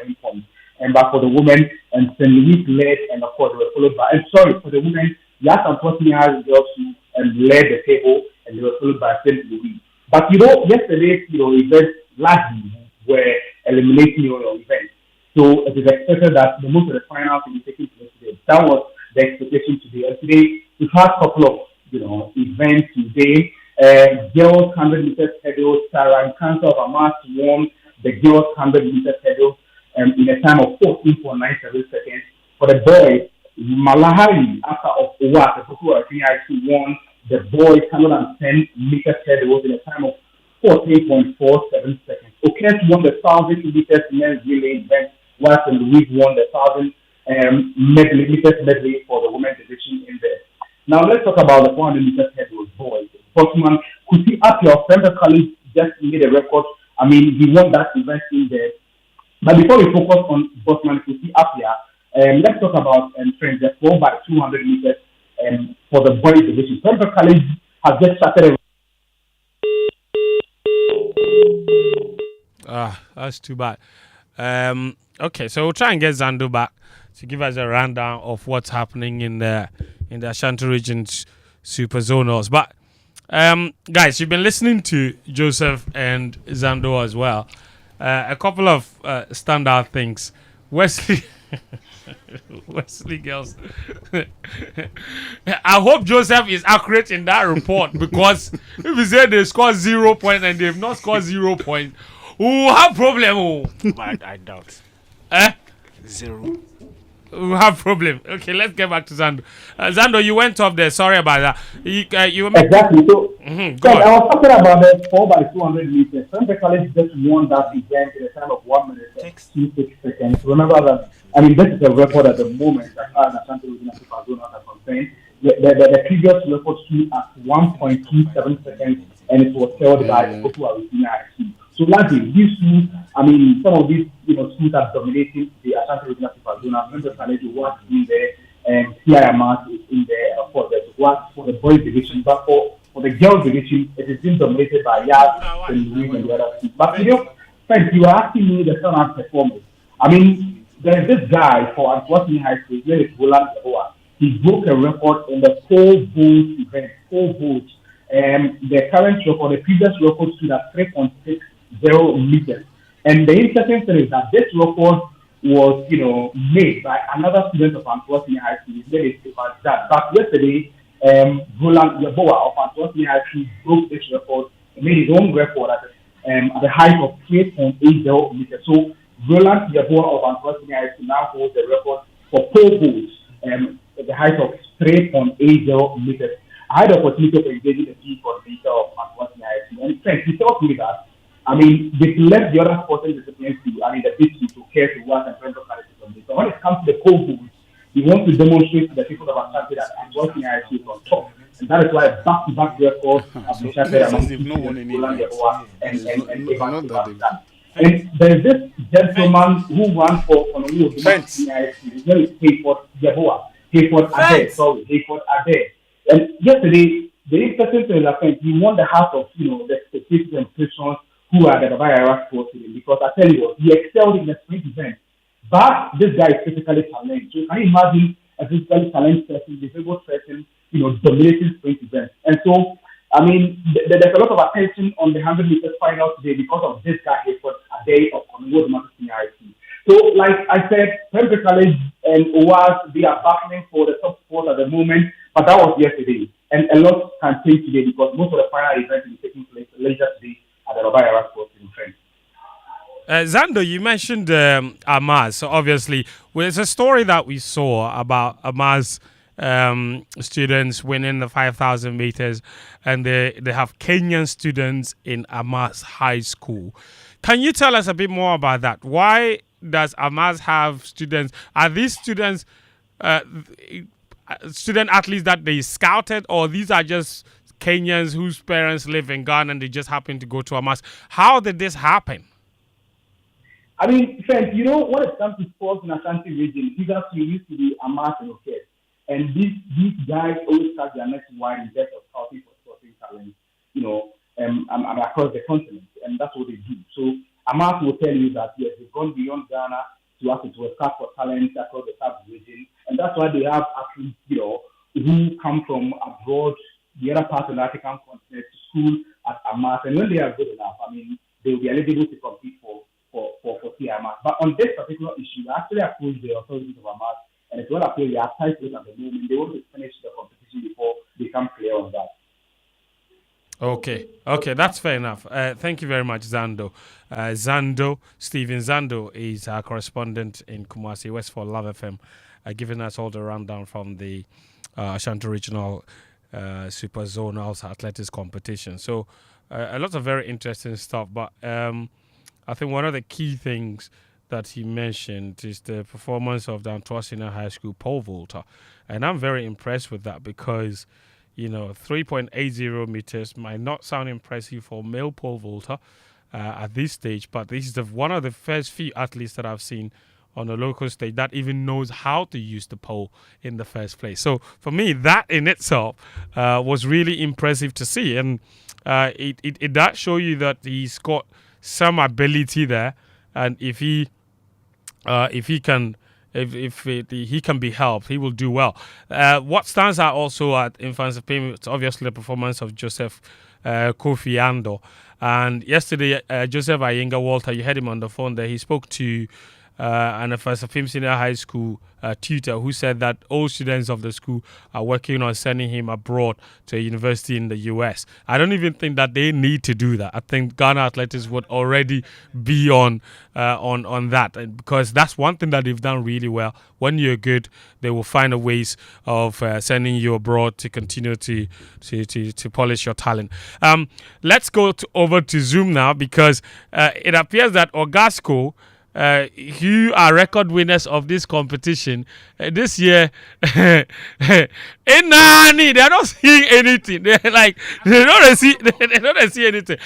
7 points. And but for the women, and St. Louis led, and of course they were followed by. And sorry for the women, yes, unfortunately, has girls who led the table, and they were followed by St. Louis. But yesterday, events largely were eliminating events. So it is expected that the most of the finals will be taking place today. That was the expectation today. And today we've had a couple of events today. Girls 100 meters hurdle, Sarah and Cancer of Amas won the girls 100 meters hurdle in a time of 14.97 seconds. For the boys, Malahari after of Owa, the people who actually won the boys 110 meters hurdle in a time of 14.47 seconds. Okes won the 1,000 meters men's relay event, whilst Louise won the 1,000 meters medley for the women's division in there. Now let's talk about the 400 meters hurdle boys. Bosman Kuti Apia, Central College just made a record. I mean, he won that event in there. But before we focus on Bosman Kuti Apia, let's talk about friends, the 4 by 200 meters for the boys division. Central College has just started. That's too bad. Okay, so we'll try and get Zando back to give us a rundown of what's happening in the Ashanti region's Super Zonals. But guys, you've been listening to Joseph and Zando as well. A couple of standout things. Wesley girls. I hope Joseph is accurate in that report, because if he said they scored 0 points and they've not scored 0 points, we'll have problem. But I doubt. 0. We'll have problem. Okay, let's get back to Zando. Zando, you went off there. Sorry about that. You were Exactly. So, go on. I was talking about the 4 by 200 meters. Central College just won that event in a time of 1 minute and 26 seconds. Remember that. I mean, this is a record at the moment as far as Ashanti Regional Super Zone are concerned. The previous record stood at 1.27 seconds, and it was held by Otua IC. So lastly, these two, I mean, some of these, schools are dominating the Ashanti Regional Super Zone. Central College was in there, and CIMAS is in there, and of course, there's work for the boys division, but for the girls division, it is being dominated by Yaz and Louis and the other teams. But friends, you are asking me the standout performance. I mean, there's this guy for Antwerp High School, his name is Roland Owa. He broke a record in the 4 votes event, 4 votes. The current record, the previous record stood at 3.60 meters. And the interesting thing is that this record was, made by another student of Antwerp High School. His name is Stefan Zad. But yesterday, Roland Yaboa of Antwerp High School broke this record. He made his own record at the height of 3.80 meters. So Roland Yaboa of Antwerp High School now holds the record for 4 votes at the height of 3.80 meters. I had the opportunity of engaging the chief coordinator of Antwerp High School, and friends, he told me that, I mean, they've left the other sporting disciplines the big to care to work and friends of quality. So when it comes to the core goals, we want to demonstrate to the people of Ashanti that Antwerp High School is on top. And that is why back-to-back records have been shattered among Roland Yaboa and Evan Sebastian. And there is this gentleman who ran for Honolulu. His name is Hayford Yaboa. Hayford Ade. And yesterday, the interesting thing is that he won the heart of the expectations and questions who are the Bayara sports team, because I tell you what, he excelled in the sprint event. But this guy is physically challenged. So can you imagine a physically challenged person, disabled person, dominating sprint events? And so, I mean, there's a lot of attention on the 100 meters final today because of this guy, Hayford Ade of Congo IC. So, like I said, Central College and OWAS, they are battling for the top spot at the moment, but that was yesterday. And a lot can change today because most of the final events will be taking place later today at the Rabayara Sports in France. Zando, you mentioned Amaz. So obviously, there's a story that we saw about Amaz students winning the 5,000 meters, and they have Kenyan students in Amaz High School. Can you tell us a bit more about that? Why does Amaz have students? Are these students student athletes that they scouted, or these are just Kenyans whose parents live in Ghana and they just happen to go to Amaz? How did this happen? I mean, friends, when it comes to sports in Ashanti region, these are used to be Amaz and Okes. And these guys always start their next wide in depth of scouting for sporting talent, across the continent. And that's what they do. So Amas will tell you that yes, they've gone beyond Ghana to scout for talent across the sub-region, and that's why they have athletes, who come from abroad, the other parts of the African continent, to school at Amas, and when they are good enough, I mean, they will be eligible to compete for CMAS. But on this particular issue, I actually approached the authorities of Amas, and it's well appear they are tight with at the moment. They want to finish the competition before they come clear on that. Okay, that's fair enough. Thank you very much, Zando. Stephen Zando is our correspondent in Kumasi, West for Love FM, giving us all the rundown from the Ashanti Regional Super Zonals Athletics competition. So a lot of very interesting stuff, but I think one of the key things that he mentioned is the performance of the Antwerp Senior High School pole vaulter, and I'm very impressed with that because 3.80 meters might not sound impressive for male pole vaulter at this stage, but this is one of the first few athletes that I've seen on the local stage that even knows how to use the pole in the first place. So for me, that in itself was really impressive to see, and it does show you that he's got some ability there, and if he can he can be helped, he will do well. What stands out also in fans of Payment is obviously the performance of Joseph Kofi Ando. And yesterday, Joseph Ayenga Walter, you heard him on the phone there, he spoke to an FSFM Senior High School tutor who said that all students of the school are working on sending him abroad to a university in the US. I don't even think that they need to do that. I think Ghana Athletics would already be on that, because that's one thing that they've done really well. When you're good, they will find a ways of sending you abroad to continue to polish your talent. Let's go over to Zoom now, because it appears that Ogasco, who are record winners of this competition this year, they're not seeing anything. They don't see anything.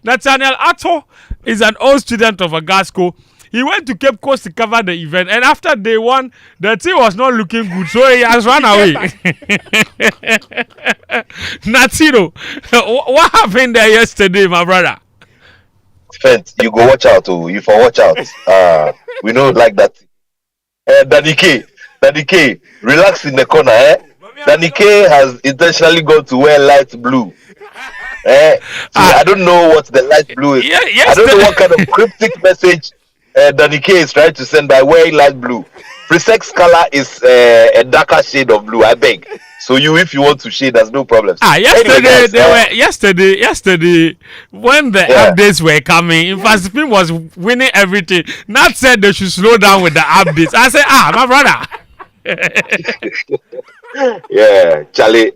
Nathaniel Atto is an old student of Agasco. He went to Cape Coast to cover the event, and after day one, the team was not looking good, so he has run away. Natino, what happened there yesterday, my brother? Fent, you go watch out, you for watch out. We don't like that. Danny K, relax in the corner, Danny K has intentionally gone to wear light blue. I don't know what the light blue is. I don't know what kind of cryptic message Danny K is trying to send by wearing light blue. Presex color is a darker shade of blue, I beg. So if you want to shade, there's no problem. Yesterday, when the updates were coming, Infasipin was winning everything. Nat said they should slow down with the updates. I said, my brother. Yeah, Charlie.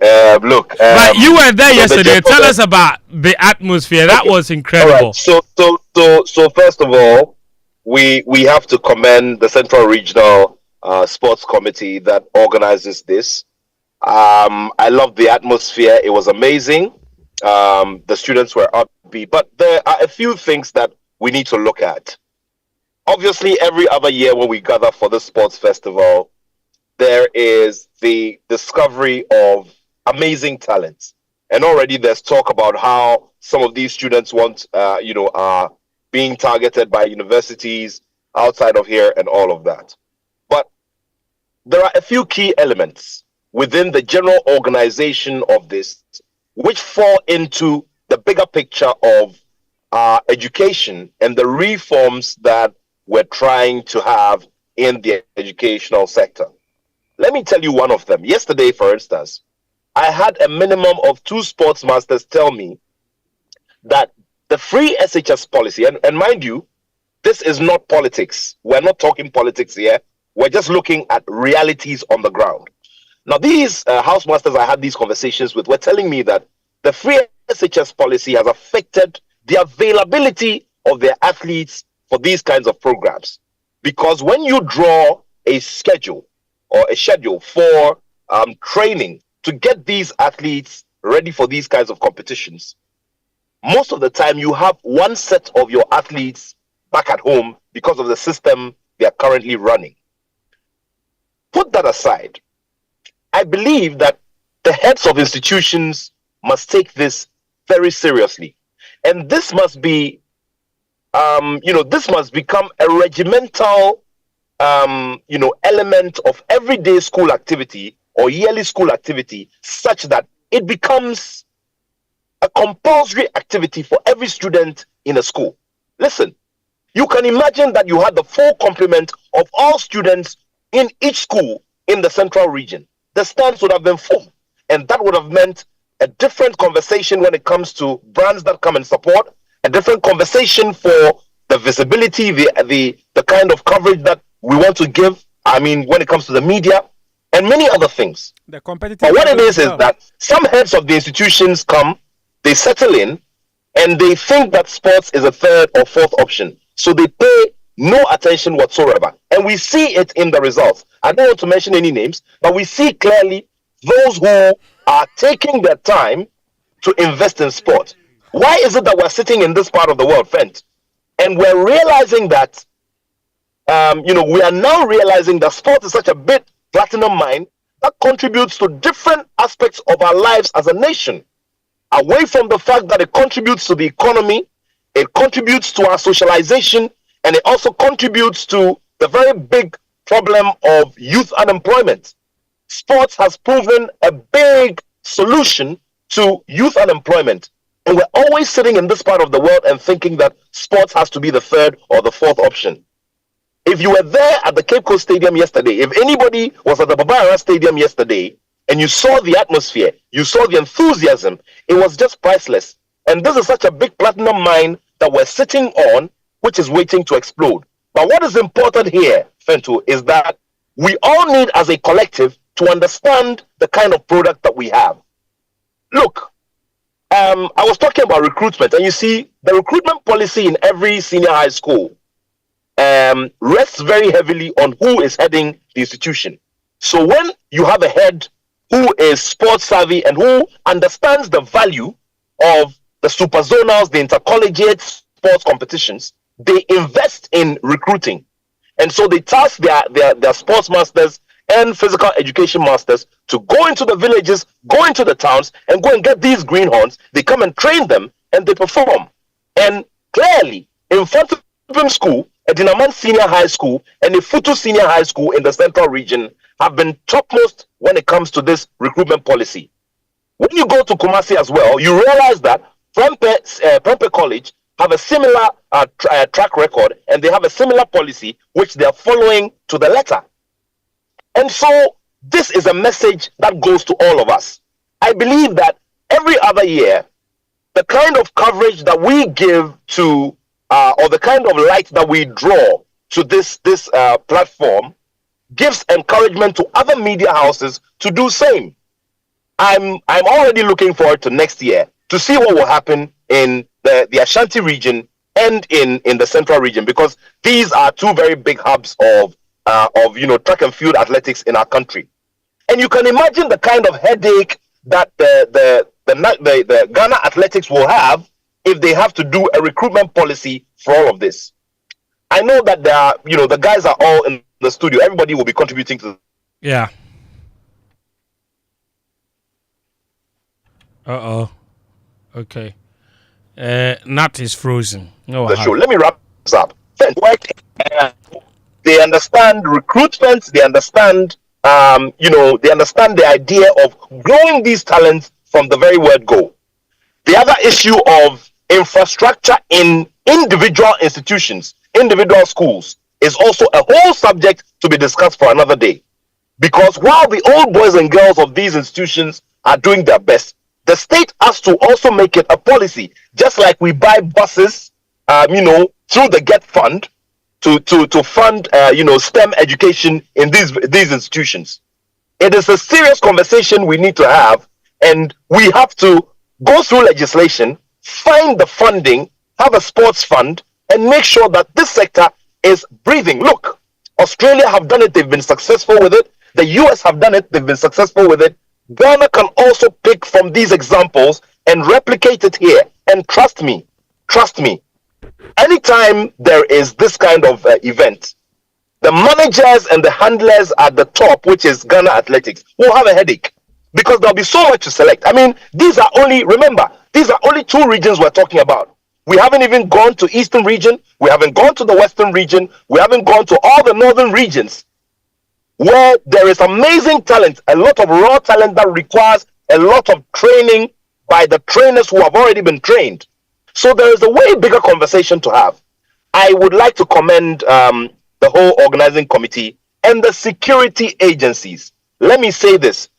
Look. But you were there yesterday. Tell us about the atmosphere. That was incredible. Right. So first of all, we have to commend the Central Regional Sports Committee that organizes this. I love the atmosphere. It was amazing. The students were upbeat, but there are a few things that we need to look at. Obviously, every other year when we gather for the sports festival, there is the discovery of amazing talents. And already there's talk about how some of these students are being targeted by universities outside of here and all of that. But there are a few key elements within the general organization of this, which fall into the bigger picture of education and the reforms that we're trying to have in the educational sector. Let me tell you one of them. Yesterday, for instance, I had a minimum of 2 sports masters tell me that the free SHS policy, and mind you, this is not politics. We're not talking politics here. We're just looking at realities on the ground. Now, these housemasters I had these conversations with were telling me that the free SHS policy has affected the availability of their athletes for these kinds of programs. Because when you draw a schedule for training to get these athletes ready for these kinds of competitions, most of the time you have one set of your athletes back at home because of the system they are currently running. Put that aside. I believe that the heads of institutions must take this very seriously. And this must be this must become a regimental, element of everyday school activity or yearly school activity, such that it becomes a compulsory activity for every student in a school. Listen, you can imagine that you had the full complement of all students in each school in the central region. The stands would have been full, and that would have meant a different conversation when it comes to brands that come and support, a different conversation for the visibility, the kind of coverage that we want to give. I mean, when it comes to the media and many other things. The competitive. But what it is that some heads of the institutions come, they settle in, and they think that sports is a third or fourth option. So they pay no attention whatsoever. And we see it in the results. I don't want to mention any names, but we see clearly those who are taking their time to invest in sport. Why is it that we're sitting in this part of the world, Fent, and we're realizing that, we are now realizing that sport is such a big platinum mine that contributes to different aspects of our lives as a nation, away from the fact that it contributes to the economy, it contributes to our socialization, and it also contributes to the very big problem of youth unemployment. Sports has proven a big solution to youth unemployment. And we're always sitting in this part of the world and thinking that sports has to be the third or the fourth option. If you were there at the Cape Coast Stadium yesterday, if anybody was at the Babara Stadium yesterday, and you saw the atmosphere, you saw the enthusiasm, it was just priceless. And this is such a big platinum mine that we're sitting on, which is waiting to explode. But what is important here, Fentu, is that we all need, as a collective, to understand the kind of product that we have. Look, I was talking about recruitment, and you see, the recruitment policy in every senior high school rests very heavily on who is heading the institution. So when you have a head who is sports savvy and who understands the value of the super zonals, the intercollegiate sports competitions, they invest in recruiting. And so they task their sports masters and physical education masters to go into the villages, go into the towns, and go and get these greenhorns. They come and train them, and they perform. And clearly, in Fountain School, Edinaman Senior High School, and Ifutu Senior High School in the central region have been topmost when it comes to this recruitment policy. When you go to Kumasi as well, you realize that Prempeh College have a similar track record, and they have a similar policy which they are following to the letter. And so this is a message that goes to all of us. I believe that every other year, the kind of coverage that we give to, or the kind of light that we draw to this platform, gives encouragement to other media houses to do same. I'm already looking forward to next year to see what will happen in the Ashanti region and in the central region, because these are two very big hubs of track and field athletics in our country. And you can imagine the kind of headache that the Ghana Athletics will have if they have to do a recruitment policy for all of this. I know that there are, the guys are all in the studio. Everybody will be contributing to. Yeah. Okay. Nat is frozen. No. The show. Let me wrap this up. They understand recruitment. They understand, they understand the idea of growing these talents from the very word go. The other issue of infrastructure in individual institutions, individual schools, is also a whole subject to be discussed for another day. Because while the old boys and girls of these institutions are doing their best, the state has to also make it a policy, just like we buy buses, through the GET fund to fund, STEM education in these institutions. It is a serious conversation we need to have, and we have to go through legislation, find the funding, have a sports fund, and make sure that this sector is breathing. Look, Australia have done it, they've been successful with it. The US have done it, they've been successful with it. Ghana can also pick from these examples and replicate it here. And trust me, anytime there is this kind of event, the managers and the handlers at the top, which is Ghana Athletics, will have a headache because there'll be so much to select. I mean, these are only two regions we're talking about. We haven't even gone to Eastern region. We haven't gone to the Western region. We haven't gone to all the Northern regions where there is amazing talent, a lot of raw talent that requires a lot of training by the trainers who have already been trained. So there is a way bigger conversation to have. I would like to commend the whole organizing committee and the security agencies. Let me say this.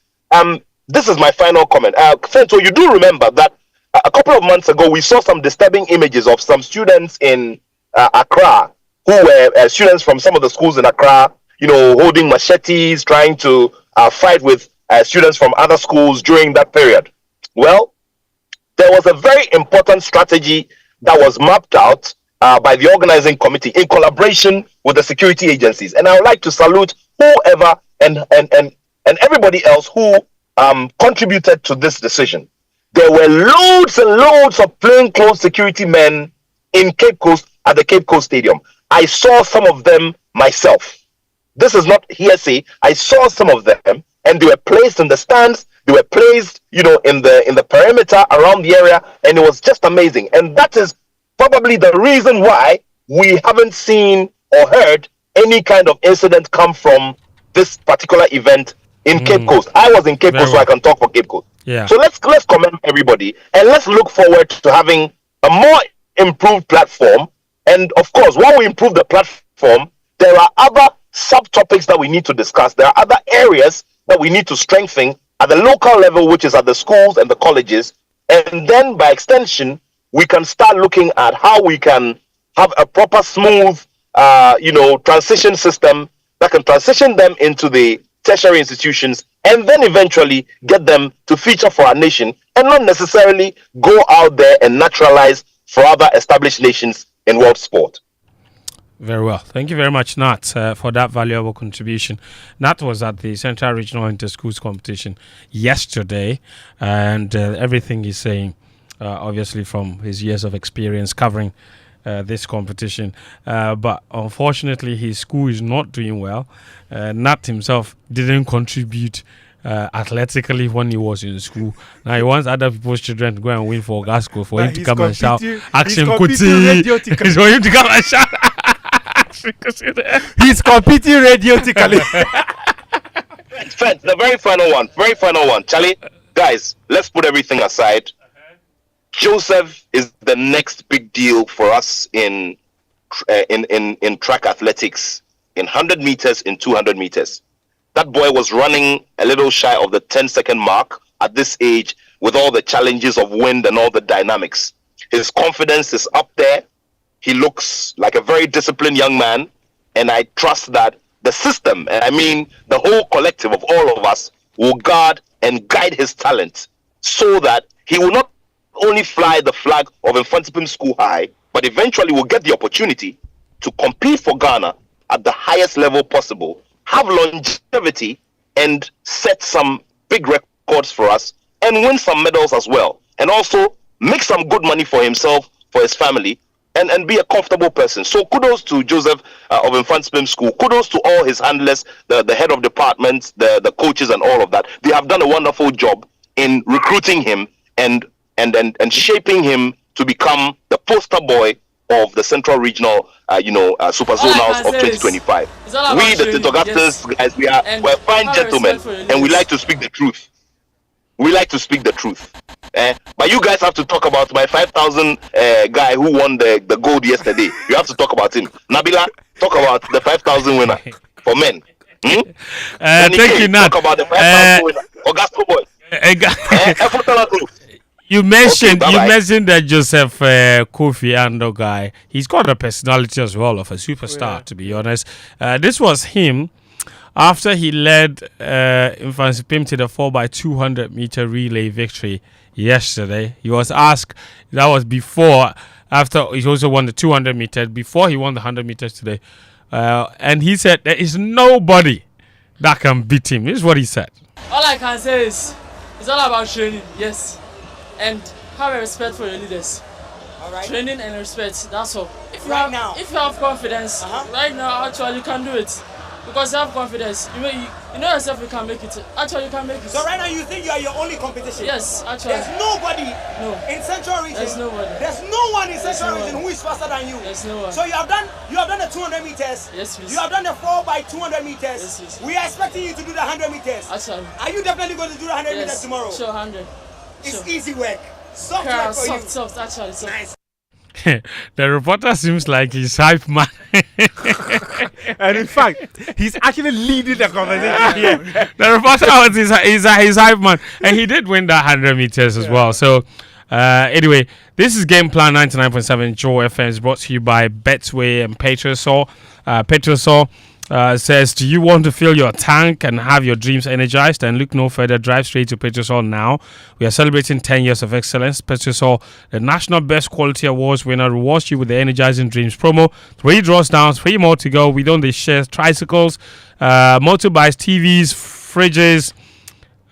This is my final comment. Fento, you do remember that a couple of months ago, we saw some disturbing images of some students in Accra who were students from some of the schools in Accra, holding machetes, trying to fight with students from other schools during that period. Well, there was a very important strategy that was mapped out by the organizing committee in collaboration with the security agencies. And I would like to salute whoever and everybody else who contributed to this decision. There were loads and loads of plainclothes security men in Cape Coast at the Cape Coast Stadium. I saw some of them myself. This is not hearsay. I saw some of them, and they were placed in the stands. They were placed, in the perimeter around the area, and it was just amazing. And that is probably the reason why we haven't seen or heard any kind of incident come from this particular event in Cape Coast. I was in Cape Coast, so I can talk for Cape Coast. Yeah. So let's commend everybody, and let's look forward to having a more improved platform. And of course, while we improve the platform, there are other subtopics that we need to discuss. There are other areas that we need to strengthen at the local level, which is at the schools and the colleges. And then by extension, we can start looking at how we can have a proper, smooth, transition system that can transition them into the tertiary institutions, and then eventually get them to feature for our nation, and not necessarily go out there and naturalize for other established nations in world sport. Very well. Thank you very much, Nat, for that valuable contribution. Nat was at the Central Regional Inter-Schools competition yesterday, and everything he's saying, obviously from his years of experience covering this competition. But unfortunately, his school is not doing well. Nat himself didn't contribute athletically when he was in school. Now he wants other people's children to go and win for Gasco for him to come and shout Action Kuti. He's for him to come and shout Action Kuti. He's competing radiotically. The very final one. Charlie, guys, let's put everything aside. Joseph is the next big deal for us in track athletics, in 100 meters, in 200 meters. That boy was running a little shy of the 10-second mark at this age with all the challenges of wind and all the dynamics. His confidence is up there. He looks like a very disciplined young man. And I trust that the system, and I mean the whole collective of all of us, will guard and guide his talent so that he will not only fly the flag of Infantipim School High, but eventually will get the opportunity to compete for Ghana at the highest level possible, have longevity, and set some big records for us, and win some medals as well. And also make some good money for himself, for his family, and be a comfortable person. So kudos to Joseph of Infantipim School. Kudos to all his handlers, the head of departments, the coaches, and all of that. They have done a wonderful job in recruiting him and shaping him to become the poster boy of the Central Regional, Super Zonals of 2025. We, the Titogasters, guys, we're fine gentlemen, and we like to speak the truth. We like to speak the truth. But you guys have to talk about my 5,000 guy who won the gold yesterday. You have to talk about him. Nabila, talk about the 5,000 winner for men. Thank you, Nat. Talk about the 5,000 winner. Augusto boy. You mentioned that Joseph Kofi Ando guy. He's got a personality as well of a superstar, to be honest. This was him after he led Infantipim to the 4x200 meter relay victory yesterday. He was asked, that was after he also won the 200 meters, before he won the 100 meters today. And he said there is nobody that can beat him. This is what he said. All I can say is it's all about training, yes. And have a respect for your leaders. All right. Training and respect, that's all. If you Right have, now. if you have confidence, right now actually you can do it. Because you have confidence. You know yourself you can make it. Actually, you can make it. So right now you think you are your only competition? Yes, actually. There's nobody in Central Region. There's nobody. There's no one in Central Region who is faster than you. There's no one. So you have done the 200 meters. Yes, please. You have done the 4x200 meters. Yes, please. We are expecting you to do the 100 meters. Actually. Are you definitely going to do the 100 meters tomorrow? Sure, 100. It's easy work. Soft work for you. Soft, actually. Soft. Nice. The reporter seems like he's hype man. And in fact, he's actually leading the conversation here. The reporter was his hype man, and he did win that 100 meters as well. So, anyway, this is Game Plan 99.7 Joy FM is brought to you by Betway and Petrosol. Petrosol says, do you want to fill your tank and have your dreams energized? And look no further, drive straight to Petrosol now. We are celebrating 10 years of excellence. Petrosol, the National Best Quality Awards winner, rewards you with the Energizing Dreams promo. 3 draws down, 3 more to go. We don't share tricycles, motorbikes, TVs, fridges,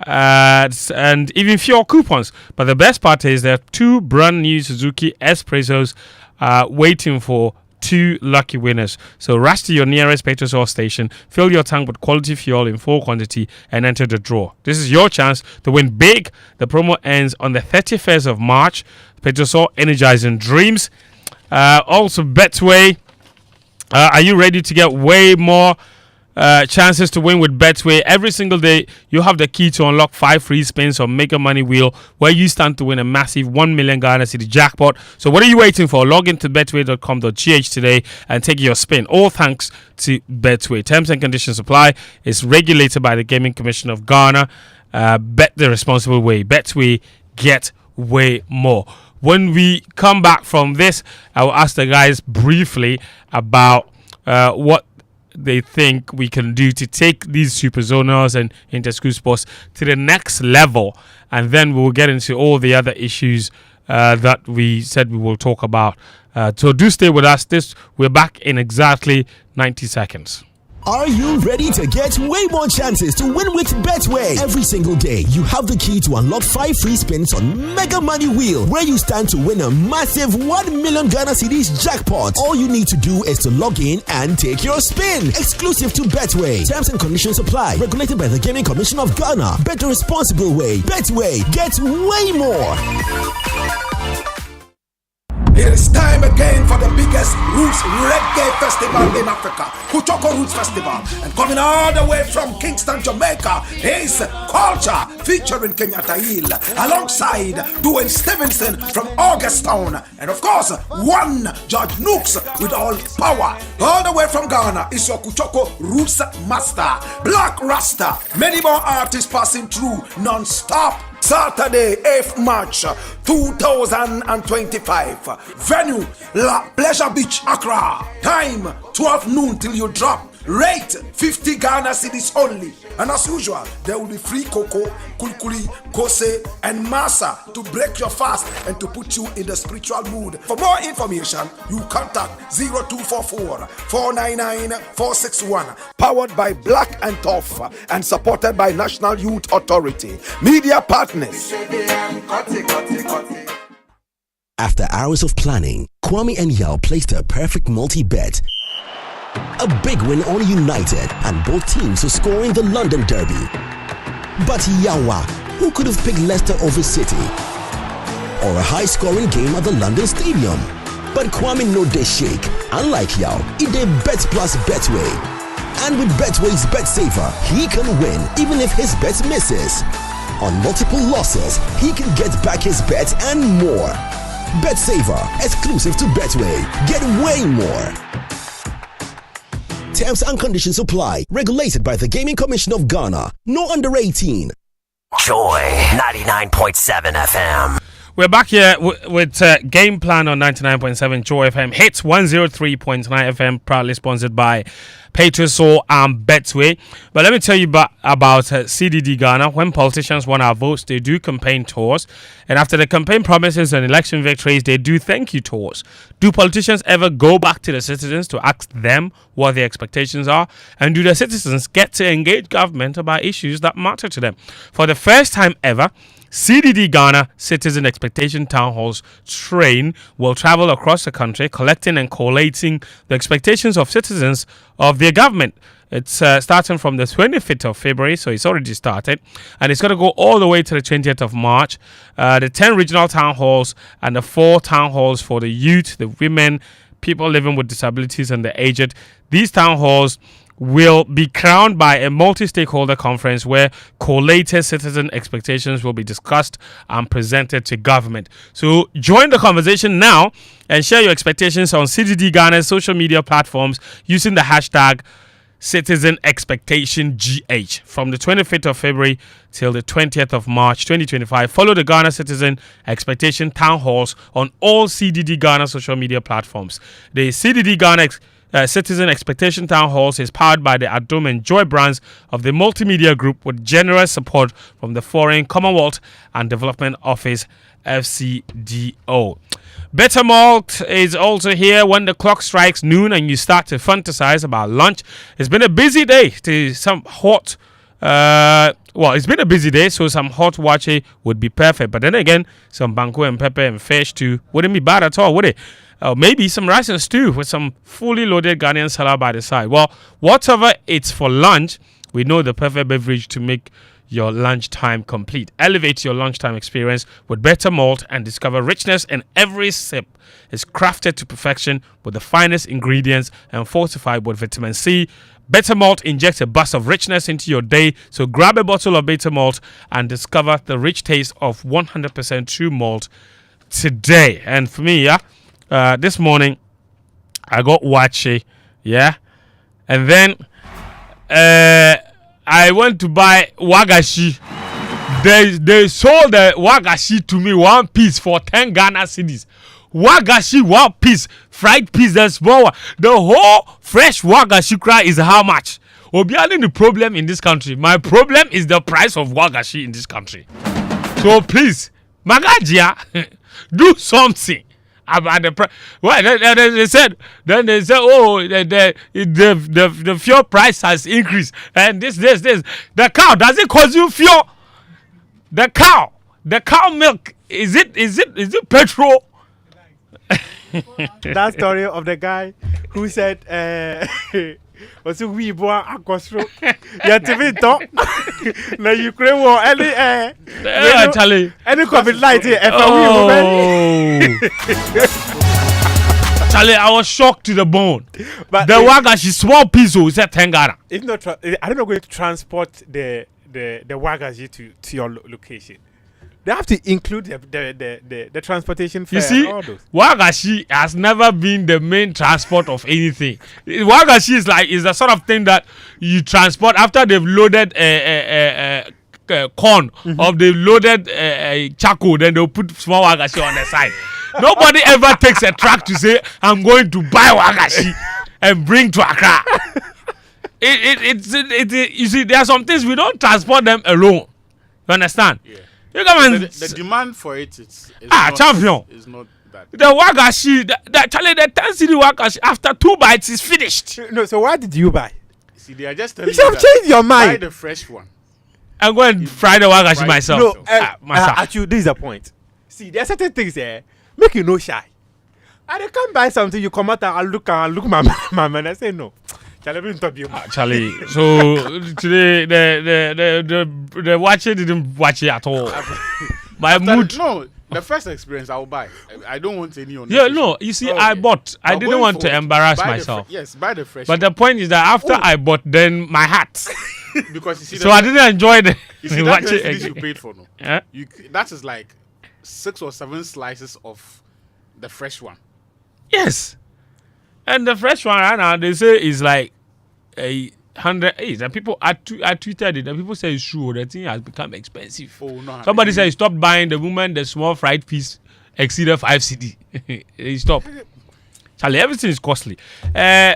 and even fuel coupons. But the best part is there are 2 brand new Suzuki Espressos waiting for 2 lucky winners. So rush to your nearest Petrosol station, fill your tank with quality fuel in full quantity, and enter the draw. This is your chance to win big. The promo ends on the 31st of March. Petrosol, energizing dreams. Also, Betway. Are you ready to get way more chances to win with Betway? Every single day, you have the key to unlock 5 free spins on Mega Money Wheel, where you stand to win a massive 1 million Ghana City jackpot. So what are you waiting for? Log into betway.com.gh today and take your spin. All thanks to Betway. Terms and conditions apply. It's regulated by the Gaming Commission of Ghana. Bet the responsible way. Betway, get way more. When we come back from this, I will ask the guys briefly about what they think we can do to take these super zonals and inter-school sports to the next level, and then we will get into all the other issues that we said we will talk about. So do stay with us. We're back in exactly 90 seconds. Are you ready to get way more chances to win with Betway? Every single day, you have the key to unlock 5 free spins on Mega Money Wheel, where you stand to win a massive 1 million Ghana Cedis jackpot. All you need to do is to log in and take your spin. Exclusive to Betway. Terms and conditions apply. Regulated by the Gaming Commission of Ghana. Bet the responsible way. Betway. Get way more. It is time again for the biggest roots reggae festival in Africa, Kuchoko Roots Festival. And coming all the way from Kingston, Jamaica, is Culture featuring Kenyatta Hill, alongside Dwayne Stevenson from Augustown, and of course, one George Nooks with all power. All the way from Ghana is your Kuchoko Roots Master, Black Rasta. Many more artists passing through non-stop. Saturday, 8th March 2025. Venue, La Pleasure Beach, Accra. Time, 12 noon till you drop. Rate, 50 Ghana cedis only. And as usual, there will be free cocoa, kulkuli, kose, and masa to break your fast and to put you in the spiritual mood. For more information, you contact 0244 499 461. Powered by Black and Tough and supported by National Youth Authority. Media partners. After hours of planning, Kwame and Yao placed a perfect multi-bet. A big win on United, and both teams to score in the London Derby. But Yawa, who could have picked Leicester over City? Or a high-scoring game at the London Stadium? But Kwame no dey shake. Unlike Yao, it dey bet plus Betway. And with Betway's Bet Saver, he can win even if his bet misses. On multiple losses, he can get back his bet and more. Bet Saver, exclusive to Betway. Get way more. Terms and conditions apply. Regulated by the Gaming Commission of Ghana. No under 18. Joy 99.7 FM. We're back here with Game Plan on 99.7 Joy FM. Hits 103.9 FM. Proudly sponsored by Petrosol and Betway. But let me tell you about CDD Ghana. When politicians want our votes, they do campaign tours. And after the campaign promises and election victories, they do thank you tours. Do politicians ever go back to the citizens to ask them what their expectations are? And do the citizens get to engage government about issues that matter to them? For the first time ever, CDD Ghana Citizen Expectation Town Halls train will travel across the country, collecting and collating the expectations of citizens of their government. It's starting from the 25th of February, so it's already started. And it's going to go all the way to the 20th of March. The 10 regional town halls and the 4 town halls for the youth, the women, people living with disabilities, and the aged. These town halls will be crowned by a multi-stakeholder conference where collated citizen expectations will be discussed and presented to government. So join the conversation now and share your expectations on CDD Ghana's social media platforms using the hashtag Citizen Expectation GH from the 25th of February till the 20th of March 2025. Follow the Ghana Citizen Expectation Town Halls on all CDD Ghana social media platforms. The CDD Ghana Citizen Expectation Town Halls is powered by the Adom and Joy brands of the Multimedia Group with generous support from the Foreign Commonwealth and Development Office FCDO. Better Malt is also here when the clock strikes noon and you start to fantasize about lunch. It's been a busy day to some hot it's been a busy day, so some hot wache would be perfect. But then again, some banku and pepper and fish too wouldn't be bad at all, would it? Maybe some rice and stew with some fully loaded Ghanaian salad by the side. Well, whatever it's for lunch, we know the perfect beverage to make your lunchtime complete. Elevate your lunchtime experience with Better Malt and discover richness in every sip. It's crafted to perfection with the finest ingredients and fortified with vitamin C. Better Malt injects a burst of richness into your day, so grab a bottle of Better Malt and discover the rich taste of 100% true malt today. And for me, this morning I got wache, and then I went to buy wagashi. They sold the wagashi to me 1 piece for 10 Ghana cedis. Wagashi 1 piece, fried piece, the small one. The whole fresh wagashi cry is how much? Obiani, the problem in this country. My problem is the price of wagashi in this country. So please, Magajia, do something about the price. Well, they said, oh, the fuel price has increased, and this. The cow, does it cause you fuel? The cow milk, is it petrol? That story of the guy who said, "What's we boy akosro? Ya TV talk. Na Ukraine war any COVID-19 Charlie, I was shocked to the bone. But the wagashi small piece who said 10 Ghana. If not, I don't know going to transport the wagashi to your location. They have to include the transportation fare. You see, and all those. wagashi has never been the main transport of anything. Wagashi is the sort of thing that you transport after they've loaded corn or they've loaded charcoal, then they'll put small wagashi on the side. Nobody ever takes a truck to say, I'm going to buy wagashi and bring to Accra. You see, there are some things we don't transport them alone. You understand? Yeah. You come and the demand for it is champion. Is not that. The wagashi, the 10 cedi wagashi after 2 bites is finished. No, so what did you buy? See, they are just telling You should have changed your mind. Buy the fresh one. I'm going to fry the wagashi myself. No, myself. actually, this is the point. See, there are certain things there make you no shy. And I can't buy something, you come out and look my man. I say no. Charlie, so today the watcher didn't watch it at all. My mood. No, the first experience I will buy. I don't want any on. Yeah, no. You see, I bought. I didn't want to embarrass myself. Yes, buy the fresh. But the point is that after I bought, then my hat. Because you see, so I didn't enjoy the. You see, that is you paid for no. Yeah? That is like 6 or 7 slices of the fresh one. Yes. And the fresh one right now, they say is like 108. And people, I tweeted it, and people say it's true. The thing has become expensive. Oh, no. Somebody said he stopped buying the woman, the small fried piece exceeded 5 CD. He stopped. Charlie, everything is costly.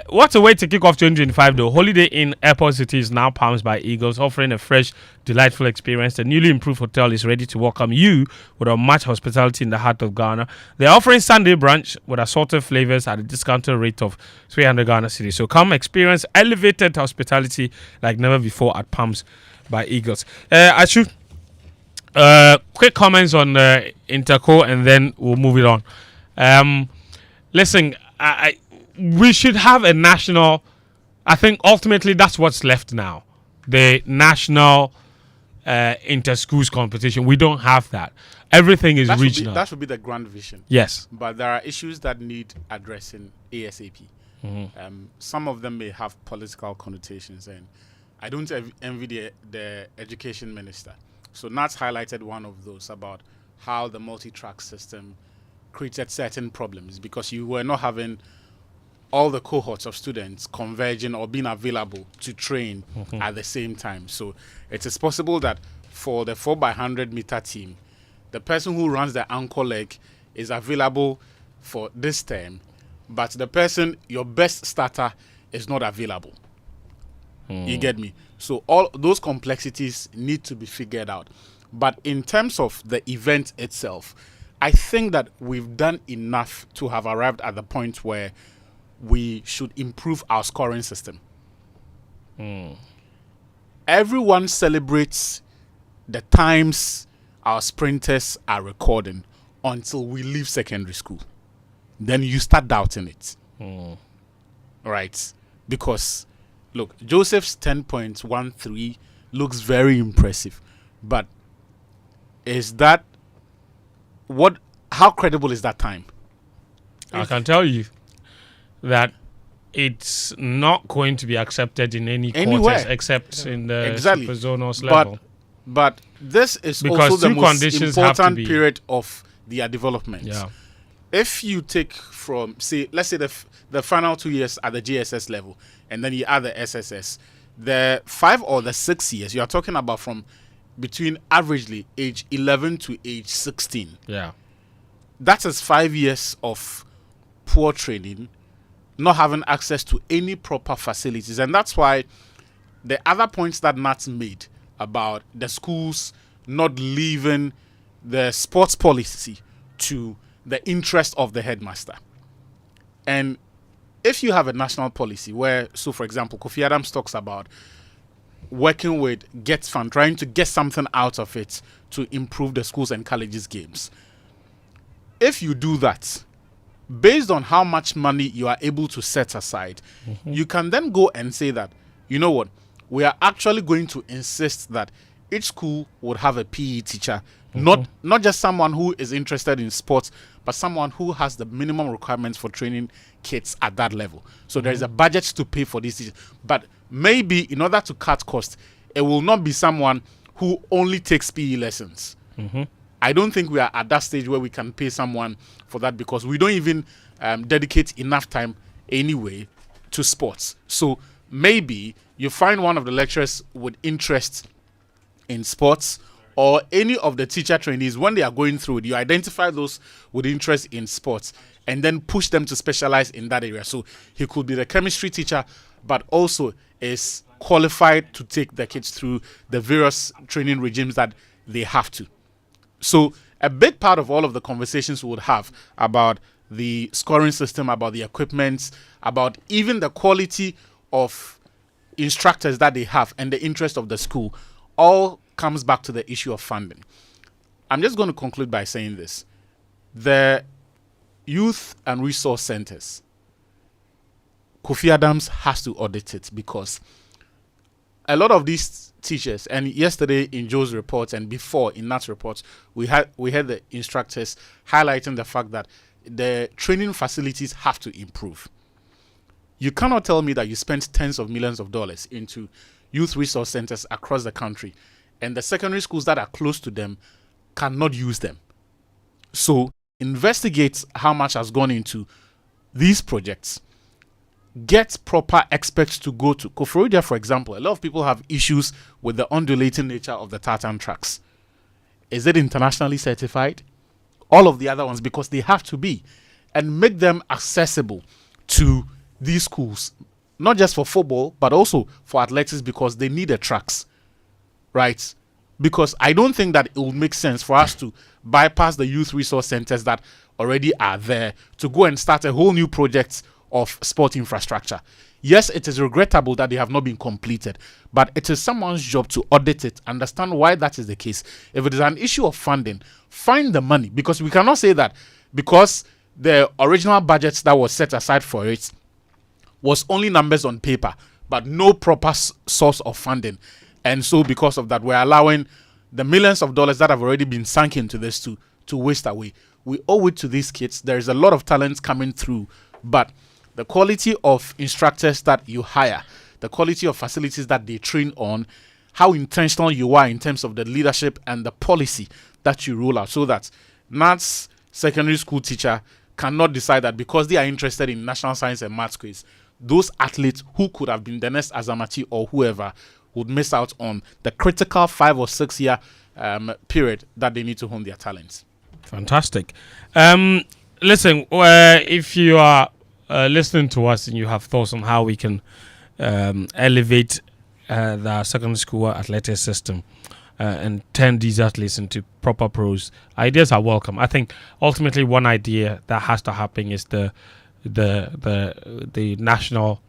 What a way to kick off 2025, though. Holiday Inn Airport City is now palmed by Eagles, offering a fresh, delightful experience. The newly improved hotel is ready to welcome you with unmatched hospitality in the heart of Ghana. They're offering Sunday brunch with assorted flavors at a discounted rate of 300 Ghana Cedi. So come experience elevated hospitality like never before at Palms by Eagles. Ashu, quick comments on Interco, and then we'll move it on. Listen, we should have a national I think ultimately that's what's left now. The national inter-schools competition. We don't have that. Everything is regional. That should be the grand vision. Yes. But there are issues that need addressing ASAP. Some of them may have political connotations, and I don't envy the education minister. So Nats highlighted one of those about how the multi-track system created certain problems because you were not having all the cohorts of students converging or being available to train at the same time. So it is possible that for the 4x100 meter team, the person who runs the anchor leg is available for this term, but the person, your best starter, is not available. You get me? So all those complexities need to be figured out. But in terms of the event itself, I think that we've done enough to have arrived at the point where we should improve our scoring system. Everyone celebrates the times our sprinters are recording until we leave secondary school. Then you start doubting it. Right? Because, look, Joseph's 10.13 looks very impressive. But is that how credible is that time? I can tell you that it's not going to be accepted in any quarters except in the super zonals level. But this is because also the most important be period of their development. Yeah. If you take from, say, let's say the final 2 years at the GSS level, and then you add the SSS, the 5 or the 6 years, you are talking about from between averagely age 11 to age 16. Yeah. That is 5 years of poor training, not having access to any proper facilities. And that's why the other points that Nat made about the schools not leaving the sports policy to the interest of the headmaster. And if you have a national policy where, so for example, Kofi Adams talks about working with Get Fund, trying to get something out of it to improve the schools and colleges games. If you do that, based on how much money you are able to set aside, you can then go and say that, you know what, we are actually going to insist that each school would have a PE teacher, not just someone who is interested in sports, but someone who has the minimum requirements for training kids at that level. So there is a budget to pay for these teachers. But maybe in order to cut costs, it will not be someone who only takes PE lessons. I don't think we are at that stage where we can pay someone for that because we don't even dedicate enough time anyway to sports. So maybe you find one of the lecturers with interest in sports, or any of the teacher trainees, when they are going through it, you identify those with interest in sports and then push them to specialize in that area. So he could be the chemistry teacher, but also is qualified to take the kids through the various training regimes that they have to. So a big part of all of the conversations we would have about the scoring system, about the equipment, about even the quality of instructors that they have and the interest of the school, all comes back to the issue of funding. I'm just going to conclude by saying this. The youth and resource centers, Kofi Adams has to audit it because a lot of these teachers, and yesterday in Joe's report and before in Nat's reports, we had the instructors highlighting the fact that the training facilities have to improve. You cannot tell me that you spent tens of millions of dollars into youth resource centers across the country and the secondary schools that are close to them cannot use them. So investigate how much has gone into these projects. Get proper experts to go to. Koforidua, for example, a lot of people have issues with the undulating nature of the tartan tracks. Is it internationally certified? All of the other ones, because they have to be. And make them accessible to these schools. Not just for football, but also for athletics because they need the tracks. Right? Because I don't think that it will make sense for us to bypass the youth resource centers that already are there to go and start a whole new project of sport infrastructure. Yes, it is regrettable that they have not been completed, but it is someone's job to audit it, understand why that is the case. If it is an issue of funding, find the money, because we cannot say that because the original budget that was set aside for it was only numbers on paper, but no proper source of funding. And so because of that, we're allowing the millions of dollars that have already been sunk into this to waste away. We owe it to these kids. There is a lot of talent coming through, but the quality of instructors that you hire, the quality of facilities that they train on, how intentional you are in terms of the leadership and the policy that you roll out, so that Nat's secondary school teacher cannot decide that because they are interested in national science and maths quiz, those athletes who could have been the next Azamati or whoever would miss out on the critical 5 or 6 year period that they need to hone their talents. Fantastic. Listen, if you are listening to us and you have thoughts on how we can elevate the secondary school athletics system and turn these athletes into proper pros, ideas are welcome. I think ultimately one idea that has to happen is the national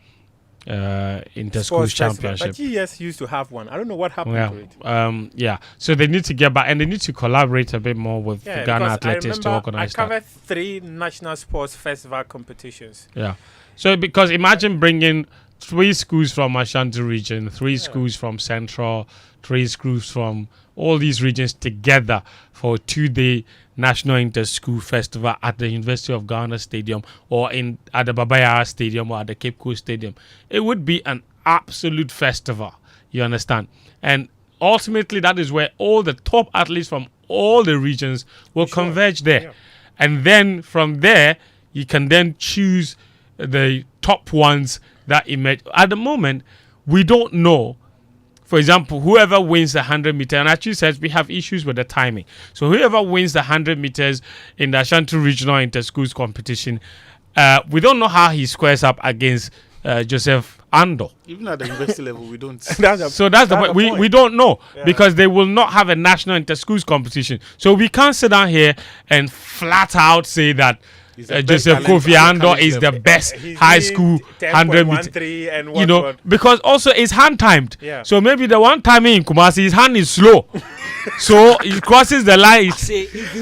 inter-schools championship. But GES used to have one. I don't know what happened to it. So they need to get back, and they need to collaborate a bit more with Ghana Athletics to organize that. I covered 3 national sports festival competitions. Yeah. So because imagine bringing 3 schools from Ashanti region, 3 schools from Central, 3 schools from all these regions together for a 2-day National Inter-School Festival at the University of Ghana Stadium or at the Babaya Stadium or at the Cape Coast Stadium. It would be an absolute festival, you understand? And ultimately, that is where all the top athletes from all the regions will converge there. Yeah. And then from there, you can then choose the top ones that emerge. At the moment, we don't know. For example, whoever wins the 100 meter, and actually says we have issues with the timing. So whoever wins the 100 meters in the Ashanti Regional Inter-Schools competition, we don't know how he squares up against Joseph Ando. Even at the university level, we don't. That's the point. We don't know because they will not have a national inter-schools competition. So we can't sit down here and flat out say that Joseph Kofi Ando is the best high school 100 meter, because also it's hand timed. Yeah. So maybe the one time in Kumasi, his hand is slow, so it crosses the line.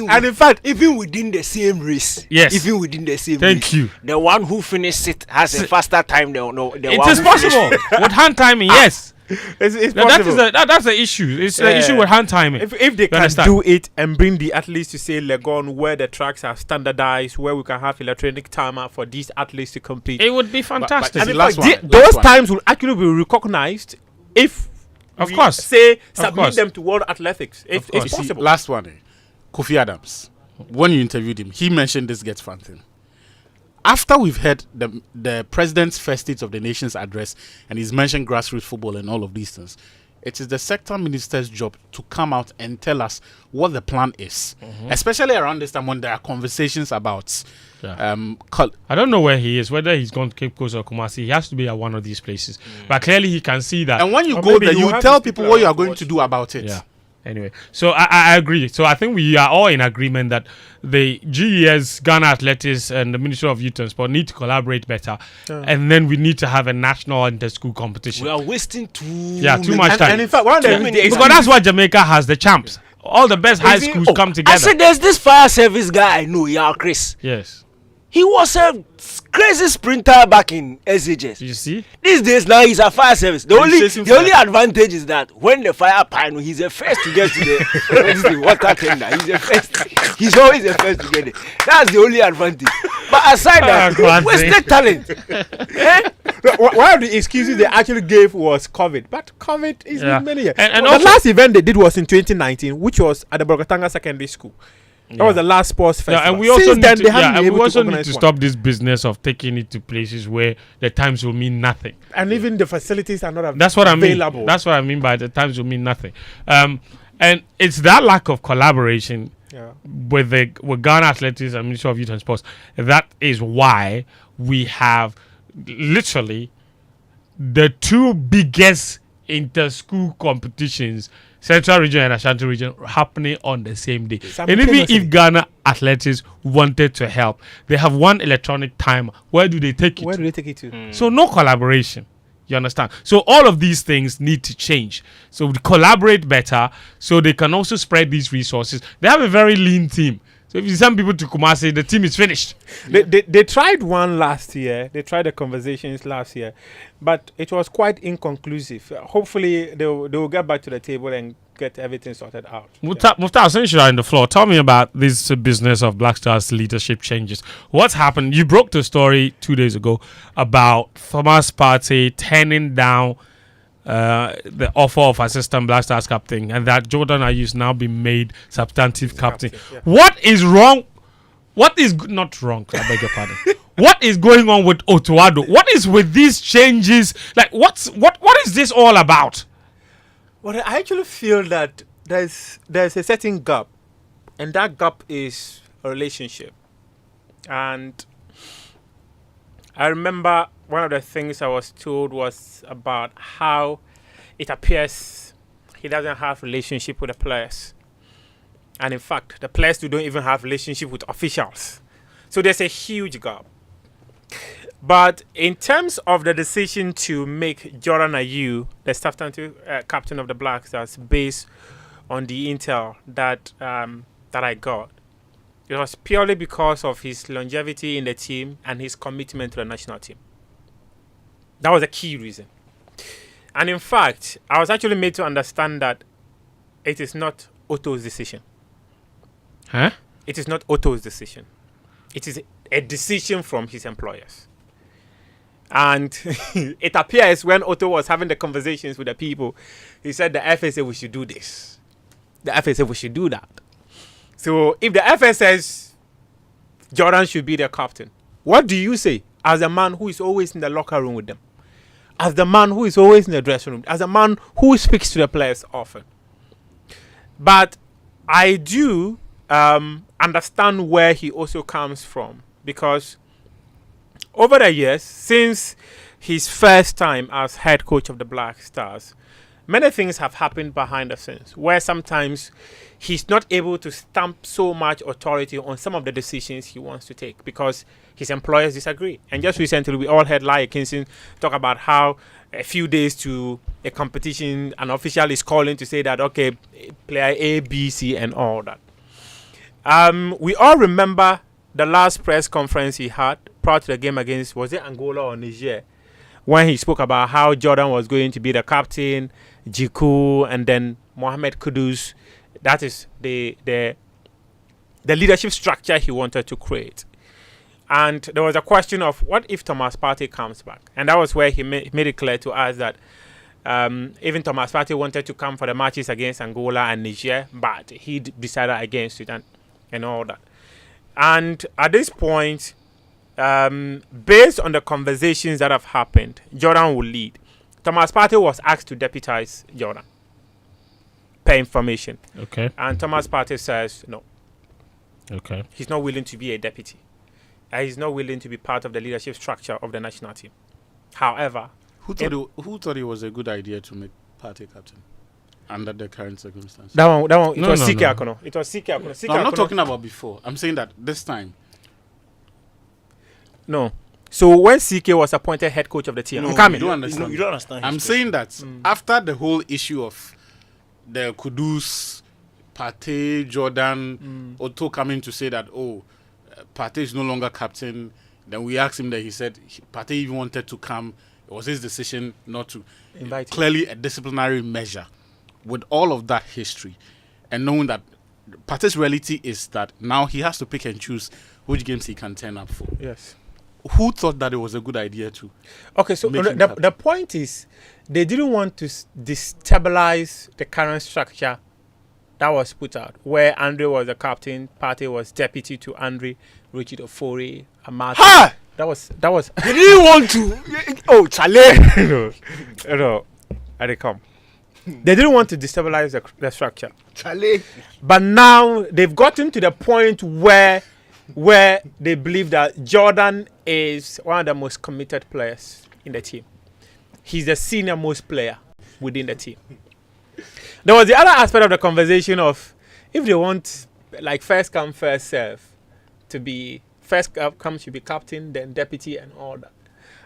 And in fact, even within the same race, even within the same race, the one who finished it has a faster time than it is possible with hand timing. Yes. It's that's the issue. It's the issue with hand timing. If they can do it and bring the athletes to say Legon, where the tracks are standardized, where we can have electronic timer for these athletes to compete, it would be fantastic. Those times will actually be recognized if, of course, submit them to World Athletics. If it's possible. Last one, Kofi Adams. When you interviewed him, he mentioned this Get Fun thing. After we've heard the president's first State of the Nation's address, and he's mentioned grassroots football and all of these things, it is the sector minister's job to come out and tell us what the plan is, especially around this time when there are conversations about. I don't know where he is, whether he's gone to Cape Coast or Kumasi. He has to be at one of these places, but clearly he can see that. And when you go there, you tell people what you are going to do about it. Yeah. Anyway, so I agree. So I think we are all in agreement that the GES, Ghana Athletics, and the Ministry of Youth and Sport need to collaborate better, and then we need to have a national inter-school competition. We are wasting too much time. And in fact, because that's why Jamaica has the champs. All the best high schools come together. I said, there's this fire service guy I know, Chris. Yes. He was a crazy sprinter back in SHS. You see? These days now he's a fire service. The only advantage is that when the fire pine, he's the first to get to the water tender. He's the first. He's always the first to get it. That's the only advantage. But aside that, wasted talent. One of the excuses they actually gave was COVID. But COVID is many years. And the last event they did was in 2019, which was at the Borgatanga Secondary School. That was the last sports festival. Yeah, and we also need to stop this business of taking it to places where the times will mean nothing. And even the facilities are not available. That's what I mean by the times will mean nothing. And it's that lack of collaboration with Ghana Athletics and Ministry of Youth and Sports. That is why we have literally the 2 biggest inter-school competitions, Central Region and Ashanti Region, happening on the same day. And even if Ghana Athletics wanted to help, they have one electronic timer. Where do they take it? Where do they take it to? So no collaboration. You understand? So all of these things need to change. So we collaborate better so they can also spread these resources. They have a very lean team. So if you send people to Kumasi, the team is finished. They tried one last year. They tried the conversations last year, but it was quite inconclusive. Hopefully, they will get back to the table and get everything sorted out. Muftar, since you're on the floor, tell me about this business of Black Stars leadership changes. What's happened? You broke the story 2 days ago about Thomas Partey turning down the offer of assistant Black Stars captain, and that Jordan Ayu's now been made substantive captain. Yeah. What is wrong? What is not wrong? I beg your pardon. What is going on with Otuado? What is with these changes? Like, what is this all about? Well, I actually feel that there's a certain gap, and that gap is a relationship. And I remember one of the things I was told was about how it appears he doesn't have relationship with the players. And in fact, the players don't even have relationship with officials. So there's a huge gap. But in terms of the decision to make Jordan Ayew the substantive captain of the Black Stars, based on the intel that I got, it was purely because of his longevity in the team and his commitment to the national team. That was a key reason. And in fact, I was actually made to understand that it is not Otto's decision. Huh? It is not Otto's decision. It is a decision from his employers. And it appears when Otto was having the conversations with the people, he said the FA said we should do this. The FA said we should do that. So if the FA says Jordan should be their captain, what do you say as a man who is always in the locker room with them? As the man who is always in the dressing room? As a man who speaks to the players often? But I do understand where he also comes from, because over the years, since his first time as head coach of the Black Stars, many things have happened behind the scenes where sometimes he's not able to stamp so much authority on some of the decisions he wants to take because his employers disagree. And just recently, we all heard Lai Kingston talk about how a few days to a competition, an official is calling to say that, okay, player A, B, C, and all that. We all remember the last press conference he had prior to the game against, was it Angola or Niger, when he spoke about how Jordan was going to be the captain, Jiku, and then Mohamed Kudus. That is the leadership structure he wanted to create. And there was a question of what if Thomas Partey comes back? And that was where he made it clear to us that even Thomas Partey wanted to come for the matches against Angola and Niger, but he decided against it and all that. And at this point, based on the conversations that have happened, Jordan will lead. Thomas Partey was asked to deputize Jordan, per information. Okay. And Thomas Partey says no. Okay. He's not willing to be a deputy. He's not willing to be part of the leadership structure of the national team. However, who thought it was a good idea to make Partey captain under the current circumstances? That one. It was Sike Akono. It was Sike Akono. No, I'm not talking about before. I'm saying that this time. No. So when CK was appointed head coach of the team, no, I'm coming. You don't understand. You don't understand. I'm saying that after the whole issue of the Kudus, Partey, Jordan, Otto coming to say that, Partey is no longer captain. Then we asked him that he said Partey even wanted to come. It was his decision not to. Invite clearly a disciplinary measure. With all of that history and knowing that Partey's reality is that now he has to pick and choose which games he can turn up for. Yes. Who thought that it was a good idea to? Okay, so the point is they didn't want to destabilize the current structure that was put out, where Andre was the captain, Partey was deputy to Andre, Richard Ofori, Amati. Ha! That was. They didn't want to. Oh, Chale. No, I did come. They didn't want to destabilize the structure. Chale. But now they've gotten to the point where they believe that Jordan is one of the most committed players in the team. He's the senior most player within the team. There was the other aspect of the conversation of if they want like first come first serve to be first come should be captain, then deputy and all that.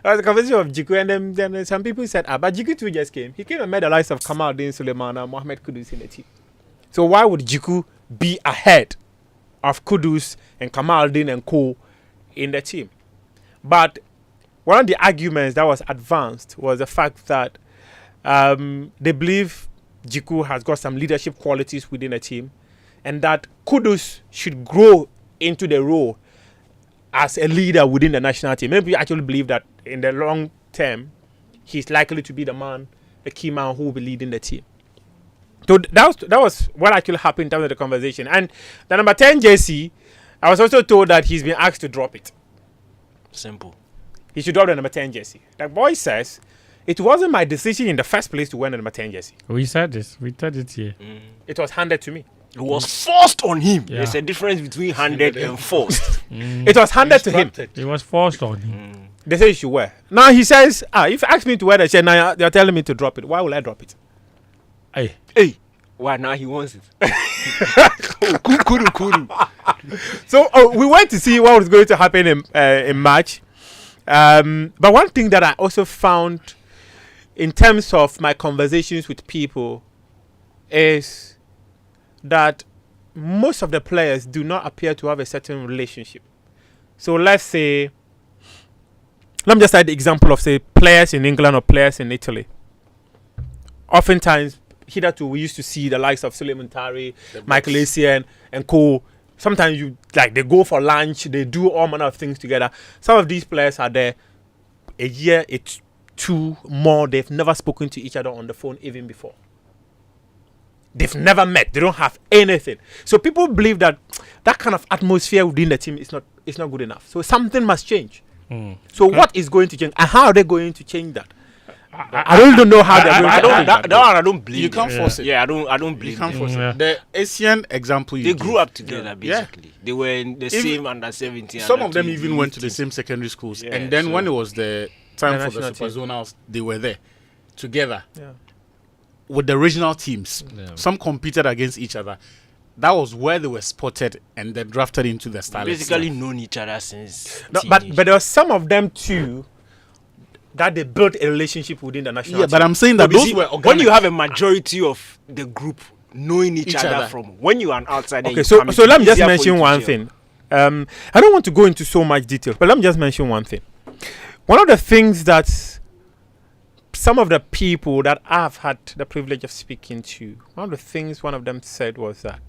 There was a conversation of Jiku, and then some people said, but Jiku too just came. He came and made the likes of Kamal Din Suleiman and Mohamed Kudus in the team. So why would Jiku be ahead of Kudus and Kamaldeen and co in the team. But one of the arguments that was advanced was the fact that they believe Jiku has got some leadership qualities within the team, and that Kudus should grow into the role as a leader within the national team. Maybe actually believe that in the long term, he's likely to be the key man who will be leading the team. So that was what actually happened in terms of the conversation. And the number 10 jersey, I was also told that he's been asked to drop it. Simple. He should drop the number 10 jersey. The boy says, it wasn't my decision in the first place to wear the number 10 jersey. We said this. We said it here. It was handed to me. It was forced on him. Yeah. There's a difference between handed and forced. It was handed to him. It was forced on him. They say you should wear. Now he says, if you ask me to wear the shirt, now they're telling me to drop it. Why will I drop it? Hey. Why now he wants it? Kuru. So we went to see what was going to happen in March. But one thing that I also found in terms of my conversations with people is that most of the players do not appear to have a certain relationship. So let me just cite the example of, say, players in England or players in Italy. Oftentimes, hitherto we used to see the likes of Suleiman Tari, Michael Essien, and co. Sometimes they go for lunch, they do all manner of things together. Some of these players are there a year, two more. They've never spoken to each other on the phone even before. They've never met. They don't have anything. So people believe that kind of atmosphere within the team is not good enough. So something must change. So what is going to change, and how are they going to change that? I really don't know how they're going to change that. I don't believe you can't force it. Yeah, I don't believe. You can't force it. The Asian example they grew up together basically. They were in the same under 17. Some of them even went to the same secondary schools, and then when it was the time for the Super Zonals, they were there together with the regional teams. Some competed against each other. That was where they were spotted and then drafted into the Starlets. Basically known each other since. No, but there were some of them too that they built a relationship within the national team. But I'm saying that those were organic. When you have a majority of the group knowing each other from when you are an outsider. Okay, so let me just mention one thing. I don't want to go into so much detail, but let me just mention one thing. One of the things that some of the people that I've had the privilege of speaking to, one of the things one of them said was that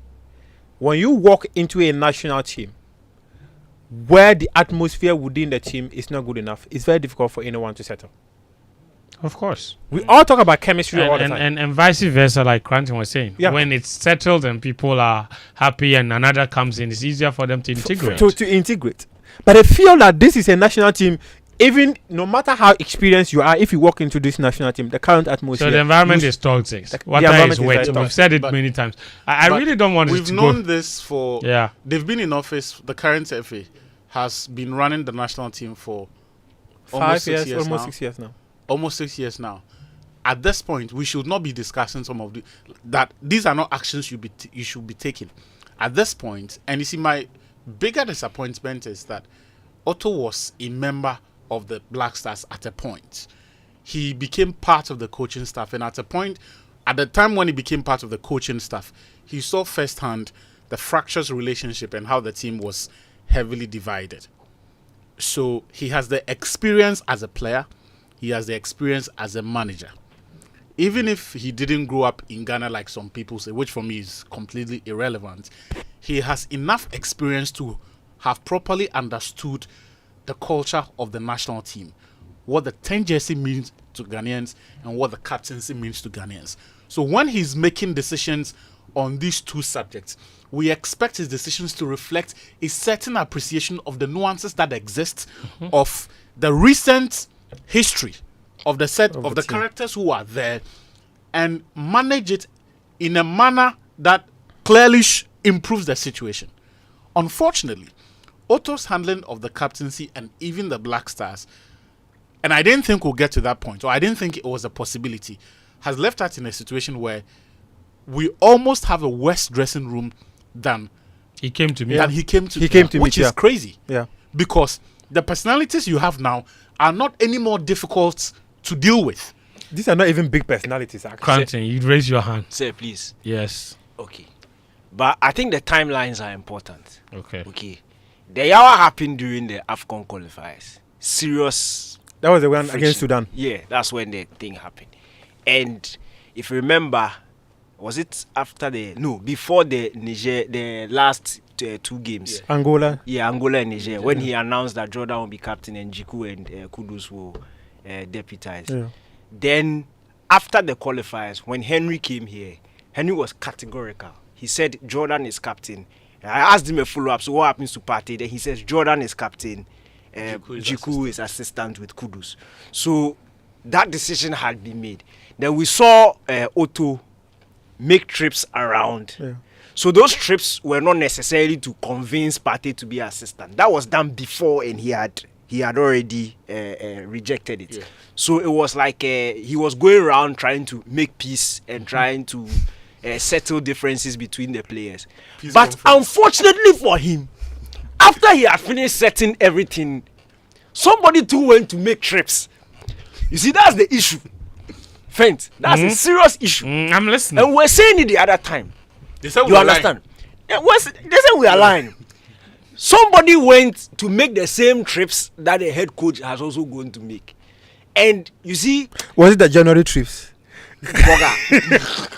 when you walk into a national team where the atmosphere within the team is not good enough, it's very difficult for anyone to settle. Of course. We all talk about chemistry all the time. And vice versa, like Cranton was saying. Yeah. When it's settled and people are happy and another comes in, it's easier for them to integrate. To integrate. But I feel that this is a national team, even no matter how experienced you are, if you walk into this national team, the current atmosphere. So the environment is toxic. Water is wet. We've said it many times. I really don't want it to go. We've known this for... Yeah. They've been in office. The current FA has been running the national team for almost 6 years now. Almost 6 years now. At this point, we should not be discussing some of that. These are not actions you should be taking. At this point, and you see, my bigger disappointment is that Otto was a member of the Black Stars at a point. He became part of the coaching staff, and at the time when he became part of the coaching staff, he saw firsthand the fractious relationship and how the team was heavily divided. So he has the experience as a player. He has the experience as a manager. Even if he didn't grow up in Ghana like some people say, which for me is completely irrelevant, he has enough experience to have properly understood the culture of the national team, what the 10 jersey means to Ghanaians and what the captaincy means to Ghanaians. So when he's making decisions on these two subjects, we expect his decisions to reflect a certain appreciation of the nuances that exist of the recent history of the set of the characters who are there, and manage it in a manner that clearly improves the situation. Unfortunately, Otto's handling of the captaincy and even the Black Stars, and I didn't think we'll get to that point, or I didn't think it was a possibility, has left us in a situation where we almost have a worse dressing room than he came to me. Which is crazy. Yeah. Because the personalities you have now are not any more difficult to deal with. These are not even big personalities, actually. Cranton, you raise your hand. Sir, please. Yes. Okay. But I think the timelines are important. Okay. The Yawa happened during the AFCON qualifiers. Serious. That was the one friction. against Sudan. Yeah, that's when the thing happened. And if you remember, was it before the last 2 games? Yeah. Angola. Yeah, Angola and Niger. When he announced that Jordan will be captain and Jiku and Kudus will deputize. Yeah. Then after the qualifiers, when Henry came here, Henry was categorical. He said Jordan is captain. I asked him a follow-up, so what happens to Partey? Then he says Jordan is captain. Jiku is assistant with Kudus. So that decision had been made. Then we saw Otto make trips around. Yeah. So those trips were not necessarily to convince Partey to be assistant. That was done before, and he had already rejected it. Yeah. So it was like he was going around trying to make peace and trying to settle differences between the players. Peace but unfortunately for him, after he had finished setting everything, somebody too went to make trips. You see, that's the issue. Fent, that's a serious issue. I'm listening. And we're saying it the other time. You understand? Yeah, they said we are lying. Somebody went to make the same trips that the head coach has also going to make. And you see... Was it the January trips?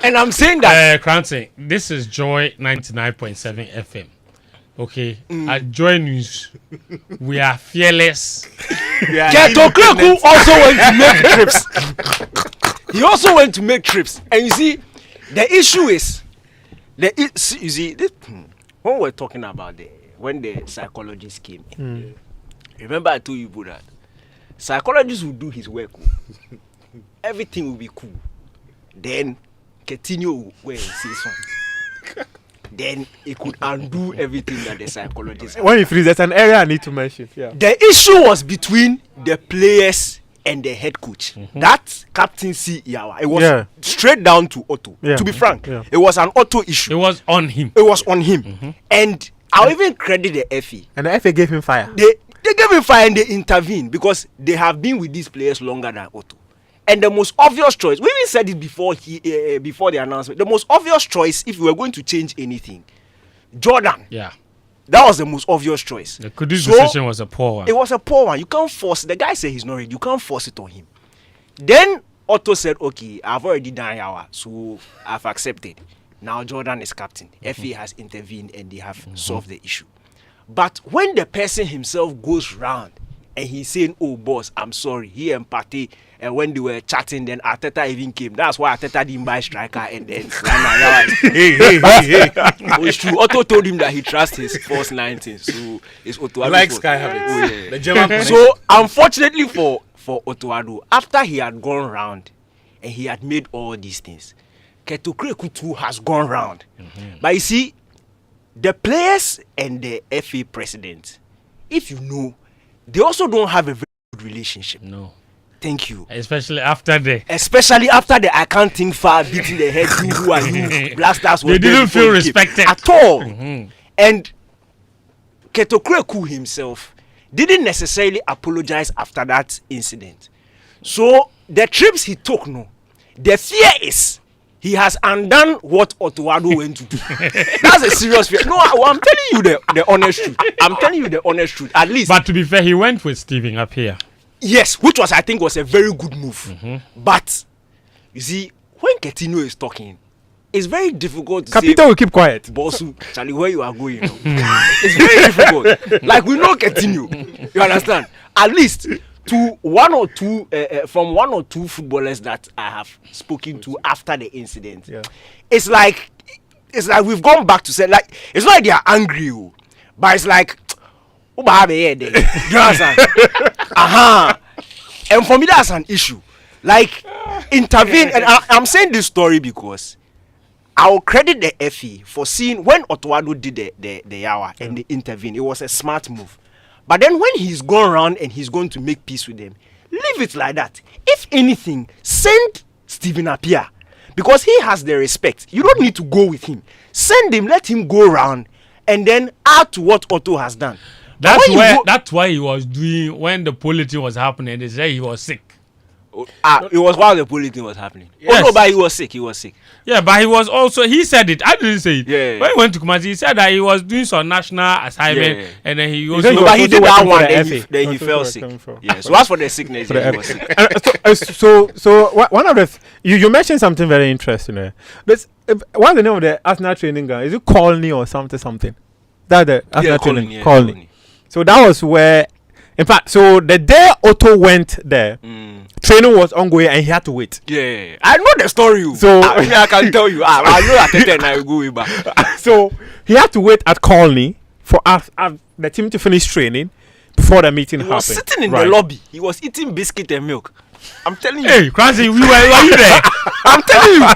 And I'm saying that... Cranton, this is Joy 99.7 FM. Okay, at Joy News, we are fearless. Keto Kreku also went to make trips. He also went to make trips. And you see, the issue is, when we're talking about when the psychologists came in, remember I told you about that. Psychologist will do his work. Everything will be cool. Then, Coutinho will go and say something. Then it could undo everything that the psychologist. When you freeze, there's an area I need to mention. Yeah. The issue was between the players and the head coach. That captaincy, it was straight down to Otto. Yeah. To be frank, it was an Otto issue. It was on him. And I'll even credit the FA. And the FA gave him fire. They gave him fire and they intervened because they have been with these players longer than Otto. And the most obvious choice, we even said it before the announcement, the most obvious choice, if we were going to change anything, Jordan. Yeah. That was the most obvious choice. The Kudus decision was a poor one. It was a poor one. You can't force it. The guy said he's not ready. You can't force it on him. Then Otto said, okay, I've already done Yawa, so I've accepted. Now Jordan is captain. FA has intervened and they have solved the issue. But when the person himself goes round and he's saying, oh boss, I'm sorry, he and Partey, and when they were chatting, then Arteta even came. That's why Arteta didn't buy striker and then it's true. Otto told him that he trusts his false 19. So it's Otto. Like Sky Habits. The German so unfortunately for Otto, after he had gone round and he had made all these things, Keto Kreku too has gone round. But you see, the players and the FA president, if you know, they also don't have a very good relationship. No. Thank you. Especially after the I can't think far beating the head. Who are you? Blasters. They didn't feel respected at all. And Keto Kreku himself didn't necessarily apologize after that incident. So the trips he took, the fear is he has undone what Otuado went to do. That's a serious fear. No, I'm telling you the honest truth. I'm telling you the honest truth. At least. But to be fair, he went with Steven up here. Yes, which I think was a very good move. But you see, when Coutinho is talking, it's very difficult to Capito will keep quiet. Bossu, Charlie, where you are going? It's very difficult. Like we know Coutinho, you understand? At least from one or two footballers that I have spoken to after the incident, it's like we've gone back to say, like, it's not like they are angry, but it's like, you understand? And for me, that's an issue. Like, intervene. And I'm saying this story because I'll credit the FE for seeing when Otuado did the Yawa and they intervened. It was a smart move. But then when he's gone around and he's going to make peace with them, leave it like that. If anything, send Stephen Appiah because he has the respect. You don't need to go with him. Send him, let him go around, and then add to what Otto has done. That's why he was doing when the politic was happening. They say he was sick. It was while the polling thing was happening. Yes. Oh no, but he was sick. He was sick. Yeah, but he was also, he said it. I didn't say it. Yeah. When he went to Kumasi, he said that he was doing some national assignment, Yeah. and then he No, also. No, but he did that one. Then he That's fell what sick. I'm coming from. Yeah. So as for the sickness, For the he F- was sick. So one of the you mentioned something very interesting there. What's the name of the Arsenal training ground? Is it Colney or something? That the Arsenal training Colney. So that was where, in fact, so the day Otto went there, training was ongoing and he had to wait. Yeah, I know the story. So I can tell you. I know that then I will go way back. So he had to wait at Colney for us the team to finish training before the meeting He happened. was sitting in the lobby. He was eating biscuit and milk. I'm telling you. Hey, Clancy, were you there? I'm telling you.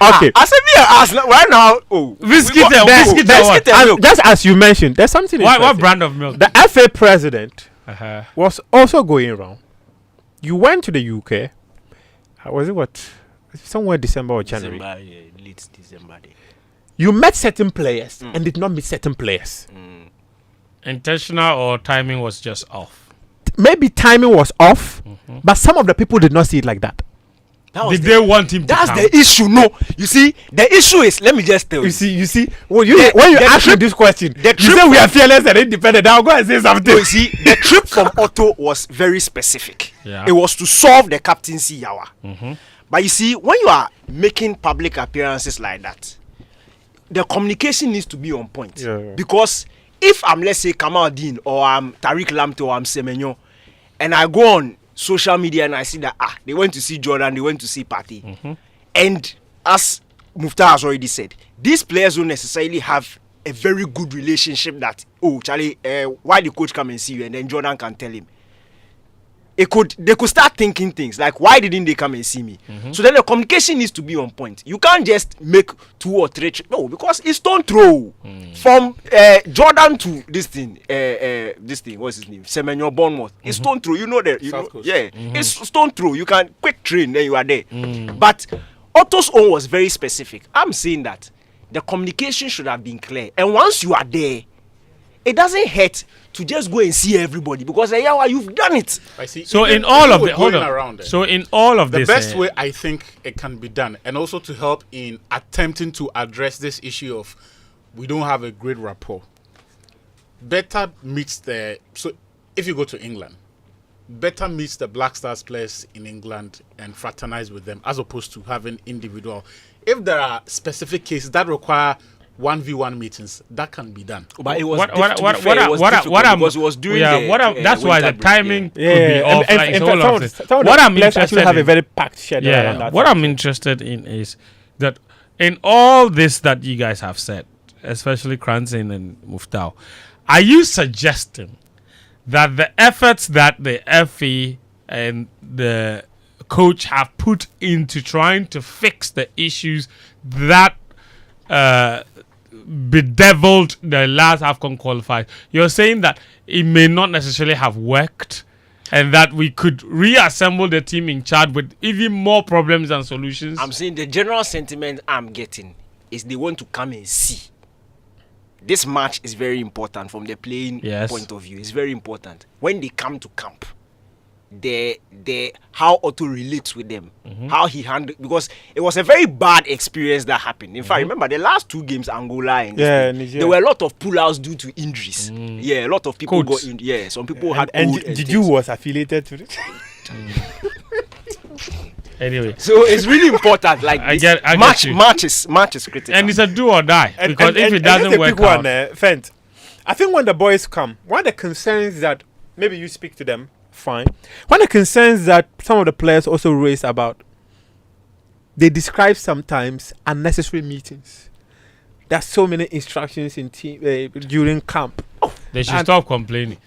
Okay. I said me Arsenal right now. Oh, Biscuit and milk. Just as you mentioned, there's something. What interesting. brand of milk? The FA president Uh-huh. was also going around. You went to the UK. Was it what? Somewhere December or January. Late December. You met certain players and did not meet certain players. Intentional or timing was just off? Maybe timing was off, but some of the people did not see it like that. Did they want him to That's come? the issue. No, you see, the issue is. Let me just tell you. You see. When you ask me this question, you say we are fearless and independent. I'll go and say something. No, you see, the trip from Otto was very specific. Yeah. It was to solve the captaincy yawa. But you see, when you are making public appearances like that, the communication needs to be on point. Yeah. Because if I'm, let's say, Kamal Dean or I'm Tariq Lamptey or I'm Semenyo, and I go on social media and I see that they went to see Jordan, they went to see Partey, and as Mufta has already said, these players don't necessarily have a very good relationship that Charlie, why the coach come and see you, and then Jordan can tell him. They could start thinking things like, why didn't they come and see me? So then the communication needs to be on point. You can't just make 2 or 3 no, because it's stone throw from Jordan to this thing, what's his name, Semenyo Bournemouth. It's stone throw. You know that, it's stone throw. You can quick train, then you are there. But Otto's own was very specific. I'm saying that the communication should have been clear, and once you are there, it doesn't hurt to just go and see everybody, because you've done it. I see. So Even- in all even of with it, hold going on. around So in all of the this, best way I think it can be done, and also to help in attempting to address this issue of we don't have a great rapport. Better meets the if you go to England, better meets the Black Stars players in England and fraternize with them, as opposed to having individual. If there are specific cases that require 1v1 meetings, that can be done. But it was because it was during that's why the winter break, timing could be off. And like, in it's fact, all of this. some of What the I'm players actually interested have a in, very packed schedule around that. what I'm interested in is that in all this that you guys have said, especially Cranston and Muftau, are you suggesting that the efforts that the FA and the coach have put into trying to fix the issues that bedeviled the last AFCON qualifiers, you're saying that it may not necessarily have worked, and that we could reassemble the team in Chad with even more problems and solutions? I'm saying the general sentiment I'm getting is they want to come and see. This match is very important from the playing point of view. It's very important. When they come to camp, how Otto relates with them, how he handled, because it was a very bad experience that happened. In fact, remember the last 2 games, Angola and there were a lot of pullouts due to injuries. Yeah, a lot of people got injured. Yeah, some people had. And Did was affiliated to it. Anyway, so it's really important. Like I get match is critical, and it's a do or die, because if it doesn't work out, Fent, I think when the boys come, one of the concerns that maybe you speak to them, fine. One of the concerns that some of the players also raise about, they describe sometimes unnecessary meetings. There's so many instructions in team during camp. They should stop complaining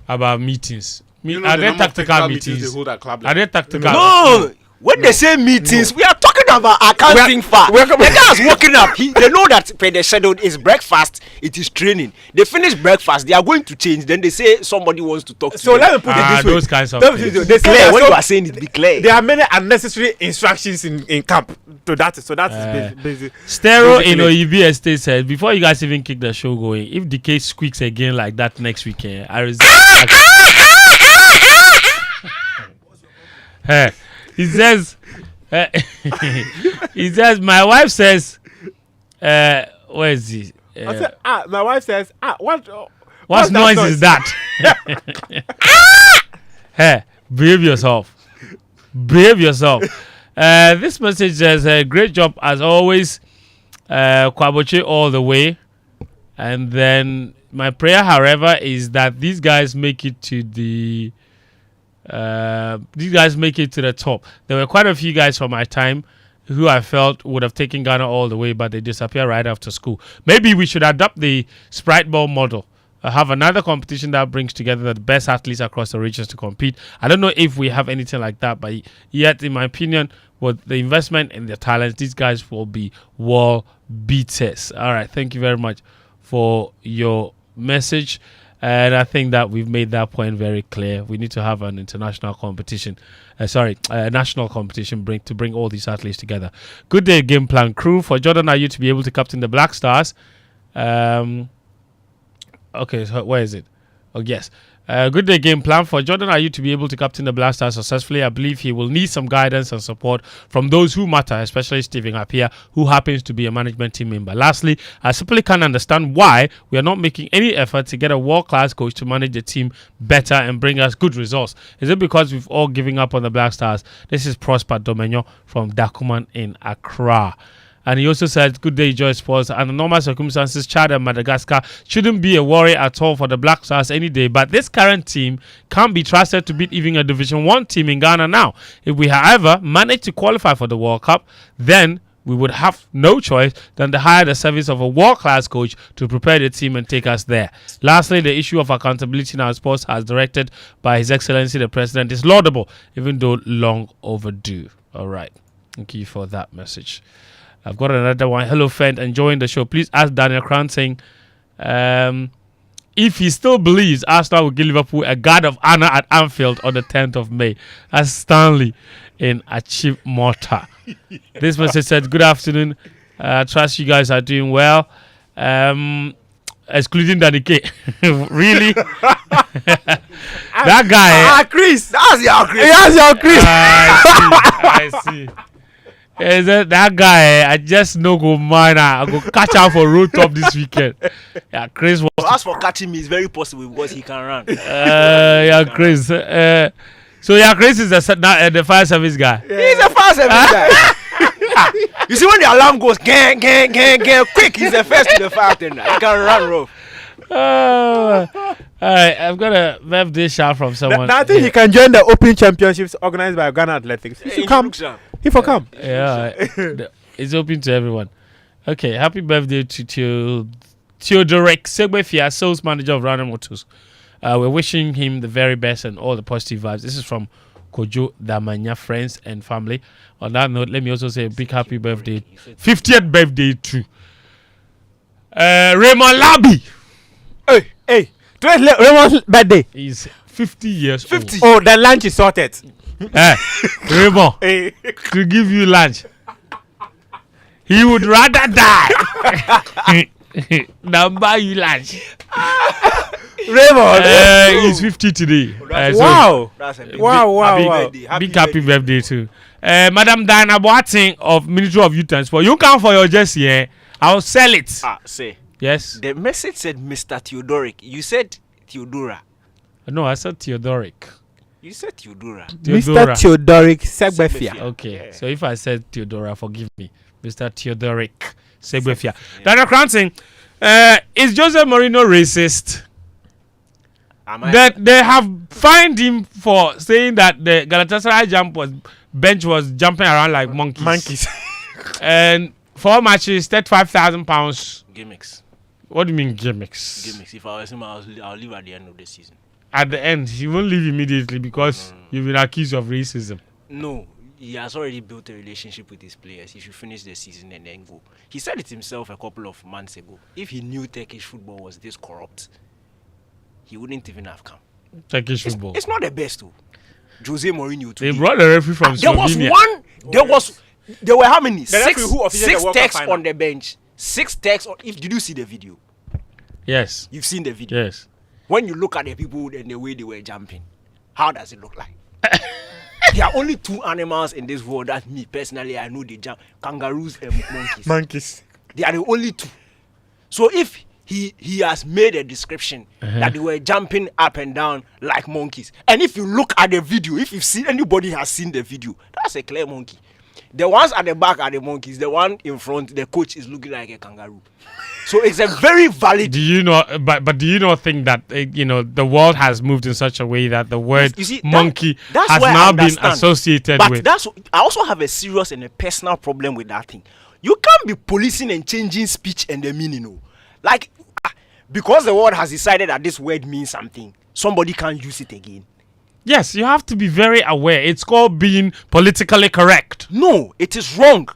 about meetings. Are there tactical meetings? Are there tactical? No. When they say meetings, we are talking about accounting far. The guy is waking up. They know that the schedule is breakfast, it is training. They finish breakfast, they are going to change. Then they say somebody wants to talk to So them. let me put it this way. Those kinds of things. They Clear. When you are saying it, be clear. There are many unnecessary instructions in camp. So that is basic. Stereo in OEB Estate said, before you guys even kick the show going, if the case squeaks again like that next weekend, I resign. He says, he says, my wife says, where is he? I said, my wife says, what noise is that? Hey, behave yourself. Behave yourself. This message says, great job as always. Kwaboche all the way. And then my prayer, however, is that these guys make it to the top. There were quite a few guys from my time who I felt would have taken Ghana all the way, but they disappear right after school. Maybe we should adopt the Sprite Ball model. Have another competition that brings together the best athletes across the regions to compete. I don't know if we have anything like that, but yet, in my opinion, with the investment in their talents, these guys will be world beaters. All right, thank you very much for your message. And I think that we've made that point very clear. We need to have an international competition. National competition to bring all these athletes together. Good day, game plan crew. For Jordan Ayew to be able to captain the Black Stars. Okay, so where is it? Oh, yes. Good day game plan. For Jordan Ayew to be able to captain the Black Stars successfully, I believe he will need some guidance and support from those who matter, especially Stephen Appiah, who happens to be a management team member. Lastly, I simply can't understand why we are not making any effort to get a world-class coach to manage the team better and bring us good results. Is it because we've all given up on the Black Stars? This is Prosper Domenyo from Dakuman in Accra. And he also said, good day, Joy Sports. Under normal circumstances, Chad and Madagascar shouldn't be a worry at all for the Black Stars any day. But this current team can't be trusted to beat even a Division 1 team in Ghana now. If we, however, manage to qualify for the World Cup, then we would have no choice than to hire the service of a world-class coach to prepare the team and take us there. Lastly, the issue of accountability in our sports as directed by His Excellency the President is laudable, even though long overdue. All right. Thank you for that message. I've got another one. Hello, friend. Enjoying the show. Please ask Daniel Crown saying if he still believes Arsenal will give Liverpool a guard of honor at Anfield on the 10th of May. That's Stanley in Achieve Mortar. This message said, good afternoon. Trust you guys are doing well. Excluding Danny K. Really? That guy. Chris. That's your Chris. That's your Chris. I see. That guy, I just no go mind. I go catch out for road top this weekend. Yeah, Chris was. As for catching me, it's very possible because he can run. Yeah, Chris. So Chris is the fire service guy. Yeah. He's a fire service guy. You see when the alarm goes, gang, quick, he's the first to the fire tender. He can run rough. All right, I've got a birthday shout from someone. I think he can join the Open Championships organized by Ghana Athletics. He should come. He will come. Yeah, it's open to everyone. Okay, happy birthday to Theodoric Segbefia, sales manager of Rana Motors. We're wishing him the very best and all the positive vibes. This is from Kojo Damanya, friends and family. On that note, let me also say a big happy birthday, 50th birthday to Raymond Labi. Hey, today's Raymond's birthday. He's 50 years old. Oh, the lunch is sorted. Raymond, to give you lunch, he would rather die than buy you lunch. Raymond, he's 50 today. Wow. Wow. Big happy birthday too. Madam Diana Boateng of Ministry of Youth and Sport. You come for your jersey, I'll sell it. Say. Yes. The message said Mr. Theodoric. You said Theodora. No, I said Theodoric. You said Theodora. Mr. Theodoric Segbefia. Okay. Yeah. So if I said Theodora, forgive me. Mr. Theodoric Segbefia. Daniel Cranston, is Jose Mourinho racist? That they have fined him for saying that the Galatasaray bench was jumping around like monkeys. And 4 matches, £35,000. Gimmicks. What do you mean gimmicks? Gimmicks. If I was him, I'll leave at the end of the season. At the end, he won't leave immediately because you've been accused of racism. No, he has already built a relationship with his players. He should finish the season and then go. He said it himself a couple of months ago. If he knew Turkish football was this corrupt, he wouldn't even have come. Turkish football. It's not the best too. Jose Mourinho. They brought the referee from Slovenia. There were how many? Six the techs on the bench. 6 techs. Did you see the video? Yes. You've seen the video. Yes. When you look at the people and the way they were jumping, how does it look like? There are only two animals in this world that me personally I know they jump: kangaroos and monkeys. Monkeys. They are the only two. So if he has made a description that they were jumping up and down like monkeys, and if you look at the video, if you've seen anybody has seen the video, that's a clear monkey. The ones at the back are the monkeys. The one in front, the coach is looking like a kangaroo. So it's a very valid. Do you know? But do you not think that the world has moved in such a way that the word monkey has now been associated with? But I also have a serious and a personal problem with that thing. You can't be policing and changing speech and the meaning. Like, because the world has decided that this word means something, somebody can't use it again. Yes, you have to be very aware. It's called being politically correct. No, it is wrong.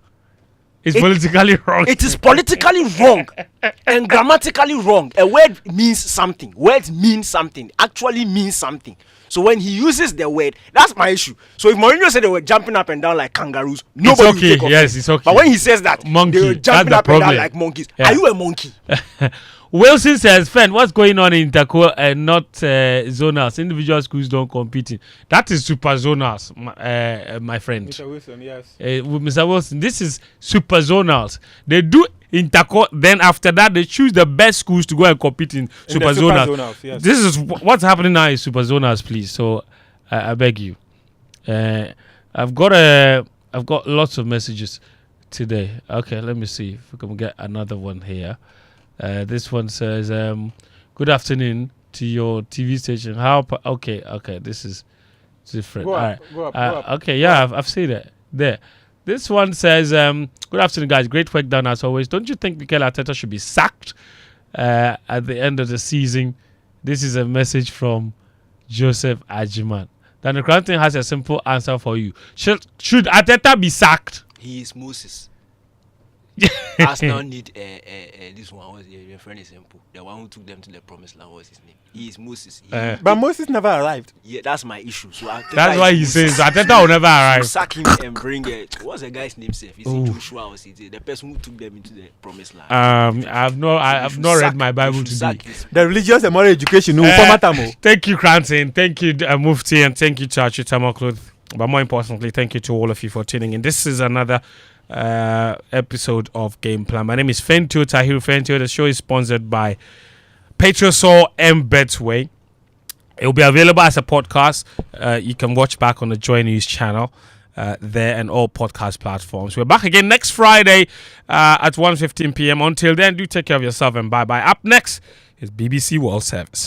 It's politically wrong. It is politically wrong and grammatically wrong. A word means something. Words mean something. Actually means something. So when he uses the word, that's my issue. So if Mourinho said they were jumping up and down like kangaroos, nobody will take offense. Yes, it's okay. But when he says that monkey, they were jumping up and down like monkeys, are you a monkey? Wilson says, "Friend, what's going on in interco and not zonals? Individual schools don't compete. That is super zonals, my friend. Mr. Wilson, yes. Mr. Wilson, this is super zonals. They do interco, then after that they choose the best schools to go and compete in super zonals. Yes. This is what's happening now in super zonals, please. So I beg you. I've got lots of messages today. Okay, let me see if we can get another one here. This one says, "Good afternoon to your TV station. Okay, this is different. Go All up, right. go up. Okay, yeah, I've seen it there. This one says, "Good afternoon, guys. Great work done as always. Don't you think Mikel Arteta should be sacked at the end of the season?" This is a message from Joseph Ajiman. Then the Crown has a simple answer for you. Should Arteta be sacked? He is Moses. Arsenal need this one. Was your friend is simple. The one who took them to the promised land. Was his name? He is Moses. But Moses never arrived. Yeah, that's my issue. So that's why he says Arteta will never arrive. Sack him and bring it. What's the guy's name? Is it Joshua or is it the person who took them into the promised land? I've not read my Bible today. The religious and moral education. Thank you, Cranton. Thank you, Mufti, and thank you to Achita. But more importantly, thank you to all of you for tuning in. This is another episode of Game Plan. My name is Fentio Tahiru Fentio. The show is sponsored by Petrosol and Betway. It will be available as a podcast. You can watch back on the Joy News channel there and all podcast platforms. We're back again next Friday at 1:15 p.m. Until then, do take care of yourself and bye-bye. Up next is BBC World Service.